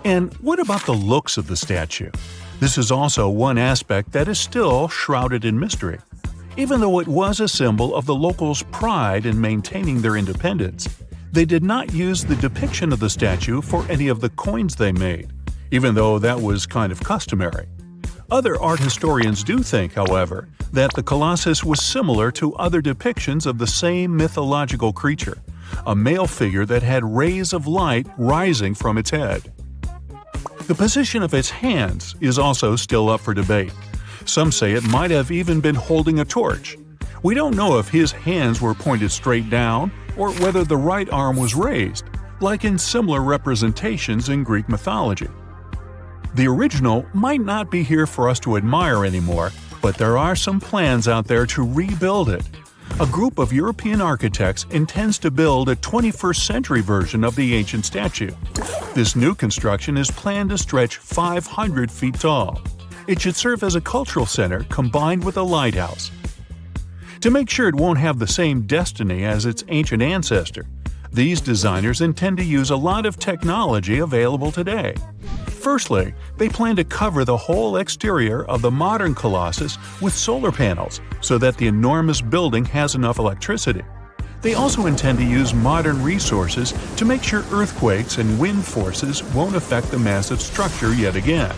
And what about the looks of the statue? This is also one aspect that is still shrouded in mystery. Even though it was a symbol of the locals' pride in maintaining their independence, they did not use the depiction of the statue for any of the coins they made, even though that was kind of customary. Other art historians do think, however, that the Colossus was similar to other depictions of the same mythological creature, a male figure that had rays of light rising from its head. The position of its hands is also still up for debate. Some say it might have even been holding a torch. We don't know if his hands were pointed straight down or whether the right arm was raised, like in similar representations in Greek mythology. The original might not be here for us to admire anymore, but there are some plans out there to rebuild it. A group of European architects intends to build a 21st century version of the ancient statue. This new construction is planned to stretch 500 feet tall. It should serve as a cultural center combined with a lighthouse. To make sure it won't have the same destiny as its ancient ancestor, these designers intend to use a lot of technology available today. Firstly, they plan to cover the whole exterior of the modern Colossus with solar panels so that the enormous building has enough electricity. They also intend to use modern resources to make sure earthquakes and wind forces won't affect the massive structure yet again.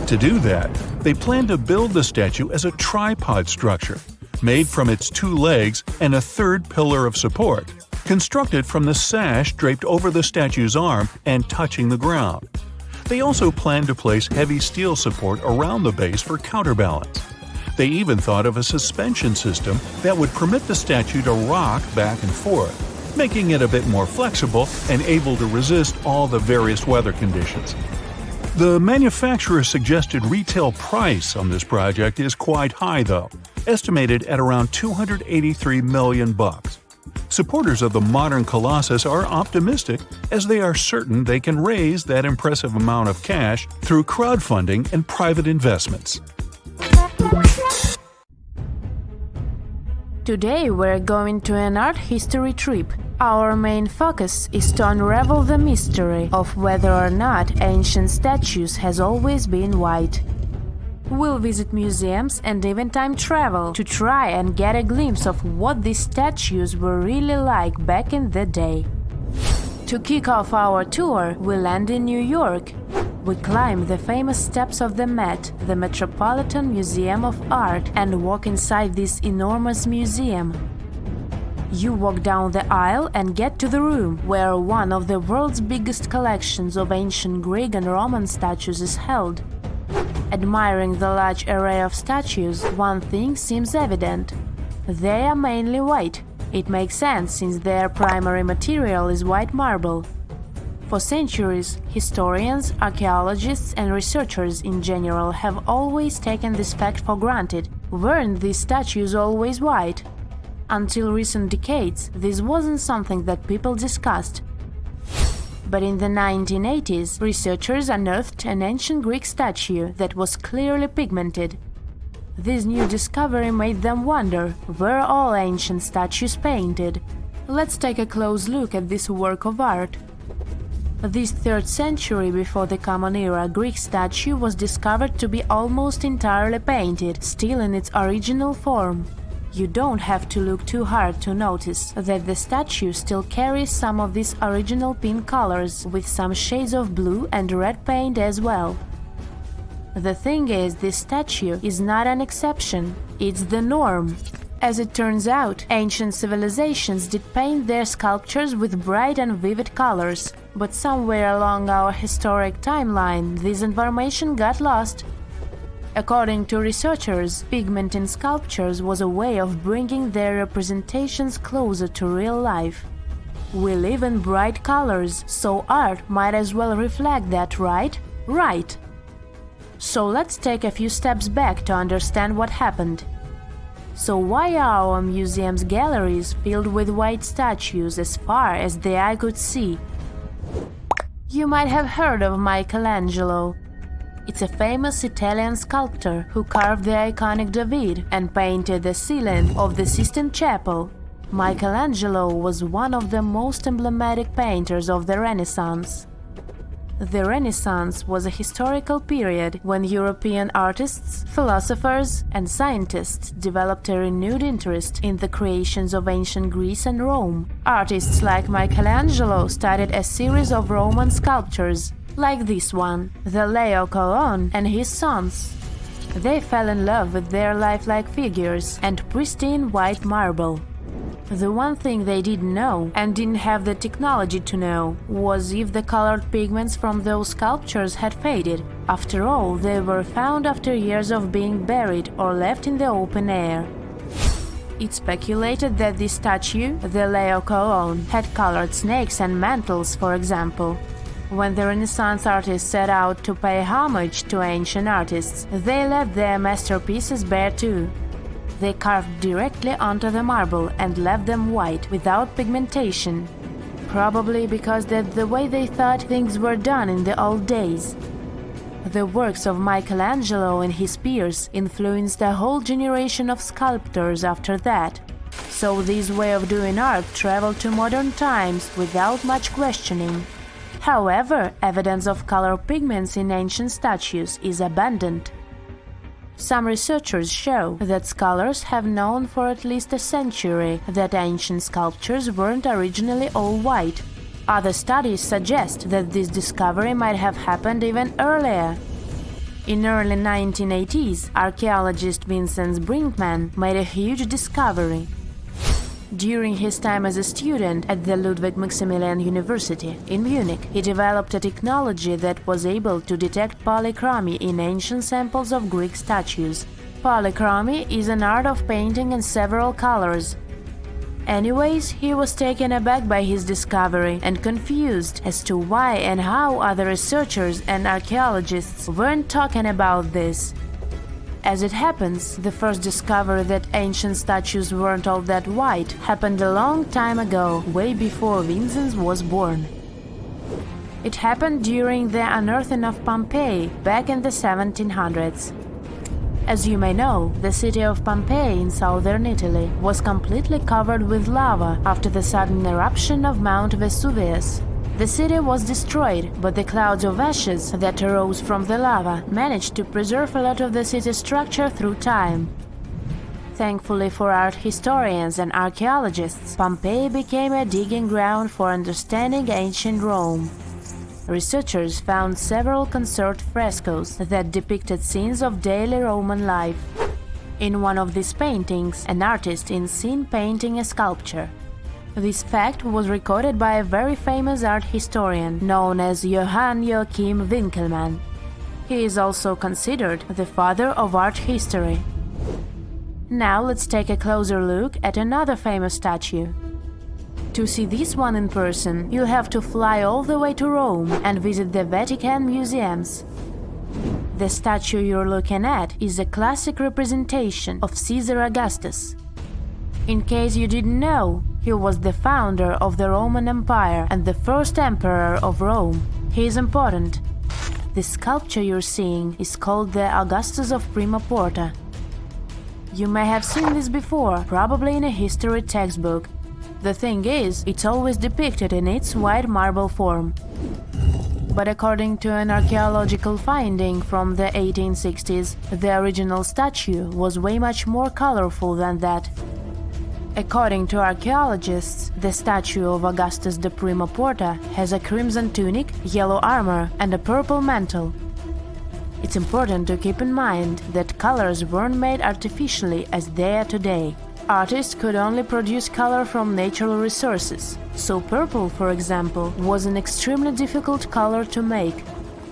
To do that, they plan to build the statue as a tripod structure, made from its two legs and a third pillar of support, constructed from the sash draped over the statue's arm and touching the ground. They also plan to place heavy steel support around the base for counterbalance. They even thought of a suspension system that would permit the statue to rock back and forth, making it a bit more flexible and able to resist all the various weather conditions. The manufacturer's suggested retail price on this project is quite high though, estimated at around $283 million. Supporters of the modern Colossus are optimistic as they are certain they can raise that impressive amount of cash through crowdfunding and private investments. Today we're going to an art history trip. Our main focus is to unravel the mystery of whether or not ancient statues has always been white. We'll visit museums and even time travel to try and get a glimpse of what these statues were really like back in the day. To kick off our tour, we land in New York. We climb the famous steps of the Met, the Metropolitan Museum of Art, and walk inside this enormous museum. You walk down the aisle and get to the room where one of the world's biggest collections of ancient Greek and Roman statues is held. Admiring the large array of statues, one thing seems evident. They are mainly white. It makes sense since their primary material is white marble. For centuries, historians, archaeologists, and researchers in general have always taken this fact for granted. Weren't these statues always white? Until recent decades, this wasn't something that people discussed. But in the 1980s, researchers unearthed an ancient Greek statue that was clearly pigmented. This new discovery made them wonder, were all ancient statues painted? Let's take a close look at this work of art. This 3rd century before the Common Era Greek statue was discovered to be almost entirely painted, still in its original form. You don't have to look too hard to notice that the statue still carries some of these original pink colors, with some shades of blue and red paint as well. The thing is, this statue is not an exception, it's the norm. As it turns out, ancient civilizations did paint their sculptures with bright and vivid colors, but somewhere along our historic timeline, this information got lost. According to researchers, pigment in sculptures was a way of bringing their representations closer to real life. We live in bright colors, so art might as well reflect that, right? Right! So let's take a few steps back to understand what happened. So why are our museum's galleries filled with white statues as far as the eye could see? You might have heard of Michelangelo. It's a famous Italian sculptor who carved the iconic David and painted the ceiling of the Sistine Chapel. Michelangelo was one of the most emblematic painters of the Renaissance. The Renaissance was a historical period when European artists, philosophers, and scientists developed a renewed interest in the creations of ancient Greece and Rome. Artists like Michelangelo studied a series of Roman sculptures, like this one, the Laocoon and his sons. They fell in love with their lifelike figures and pristine white marble. The one thing they didn't know, and didn't have the technology to know, was if the colored pigments from those sculptures had faded. After all, they were found after years of being buried or left in the open air. It's speculated that this statue, the Laocoon, had colored snakes and mantles, for example. When the Renaissance artists set out to pay homage to ancient artists, they left their masterpieces bare too. They carved directly onto the marble and left them white, without pigmentation. Probably because that's the way they thought things were done in the old days. The works of Michelangelo and his peers influenced a whole generation of sculptors after that. So this way of doing art traveled to modern times without much questioning. However, evidence of color pigments in ancient statues is abundant. Some researchers show that scholars have known for at least a century that ancient sculptures weren't originally all white. Other studies suggest that this discovery might have happened even earlier. In early 1980s, archaeologist Vincent Brinkmann made a huge discovery. During his time as a student at the Ludwig Maximilian University in Munich, he developed a technology that was able to detect polychromy in ancient samples of Greek statues. Polychromy is an art of painting in several colors. Anyways, he was taken aback by his discovery and confused as to why and how other researchers and archaeologists weren't talking about this. As it happens, the first discovery that ancient statues weren't all that white happened a long time ago, way before Vincent was born. It happened during the unearthing of Pompeii back in the 1700s. As you may know, the city of Pompeii in southern Italy was completely covered with lava after the sudden eruption of Mount Vesuvius. The city was destroyed, but the clouds of ashes that arose from the lava managed to preserve a lot of the city's structure through time. Thankfully for art historians and archaeologists, Pompeii became a digging ground for understanding ancient Rome. Researchers found several conserved frescoes that depicted scenes of daily Roman life. In one of these paintings, an artist is seen painting a sculpture. This fact was recorded by a very famous art historian known as Johann Joachim Winckelmann. He is also considered the father of art history. Now let's take a closer look at another famous statue. To see this one in person, you'll have to fly all the way to Rome and visit the Vatican museums. The statue you're looking at is a classic representation of Caesar Augustus. In case you didn't know, he was the founder of the Roman Empire and the first emperor of Rome. He is important. The sculpture you're seeing is called the Augustus of Prima Porta. You may have seen this before, probably in a history textbook. The thing is, it's always depicted in its white marble form. But according to an archaeological finding from the 1860s, the original statue was way much more colorful than that. According to archaeologists, the statue of Augustus de Prima Porta has a crimson tunic, yellow armor, and a purple mantle. It's important to keep in mind that colors weren't made artificially as they are today. Artists could only produce color from natural resources, so purple, for example, was an extremely difficult color to make.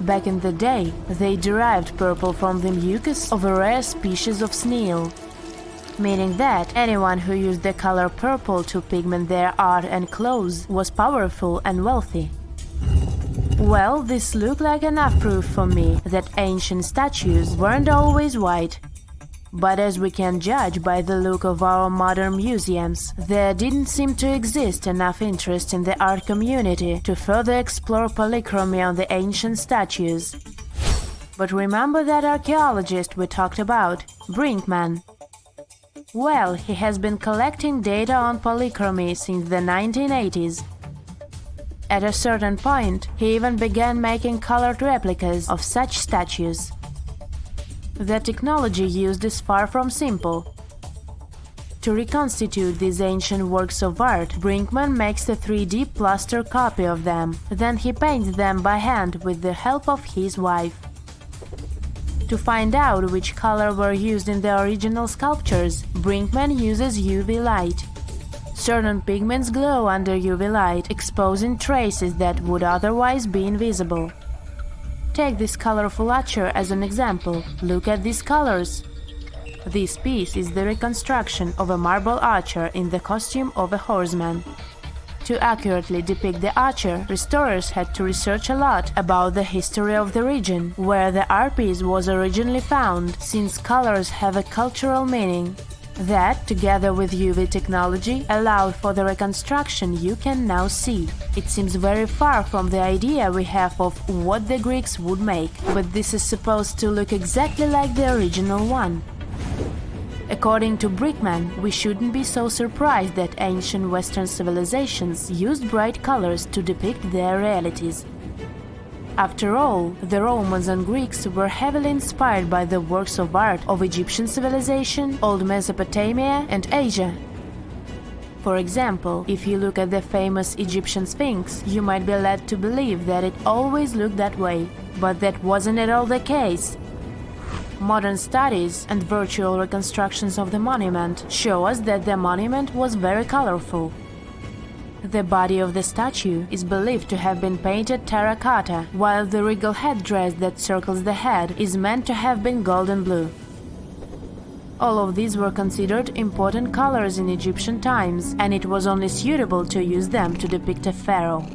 Back in the day, they derived purple from the mucus of a rare species of snail, meaning that anyone who used the color purple to pigment their art and clothes was powerful and wealthy. Well, this looked like enough proof for me that ancient statues weren't always white. But as we can judge by the look of our modern museums, there didn't seem to exist enough interest in the art community to further explore polychromy on the ancient statues. But remember that archaeologist we talked about, Brinkmann? Well, he has been collecting data on polychromy since the 1980s. At a certain point, he even began making colored replicas of such statues. The technology used is far from simple. To reconstitute these ancient works of art, Brinkman makes a 3D plaster copy of them. Then he paints them by hand with the help of his wife. To find out which color were used in the original sculptures, Brinkman uses UV light. Certain pigments glow under UV light, exposing traces that would otherwise be invisible. Take this colorful archer as an example. Look at these colors. This piece is the reconstruction of a marble archer in the costume of a horseman. To accurately depict the archer, restorers had to research a lot about the history of the region where the art piece was originally found, since colors have a cultural meaning. That, together with UV technology, allowed for the reconstruction you can now see. It seems very far from the idea we have of what the Greeks would make, but this is supposed to look exactly like the original one. According to Brinkman, we shouldn't be so surprised that ancient Western civilizations used bright colors to depict their realities. After all, the Romans and Greeks were heavily inspired by the works of art of Egyptian civilization, Old Mesopotamia, and Asia. For example, if you look at the famous Egyptian Sphinx, you might be led to believe that it always looked that way, but that wasn't at all the case. Modern studies and virtual reconstructions of the monument show us that the monument was very colorful. The body of the statue is believed to have been painted terracotta, while the regal headdress that circles the head is meant to have been golden blue. All of these were considered important colors in Egyptian times, and it was only suitable to use them to depict a pharaoh.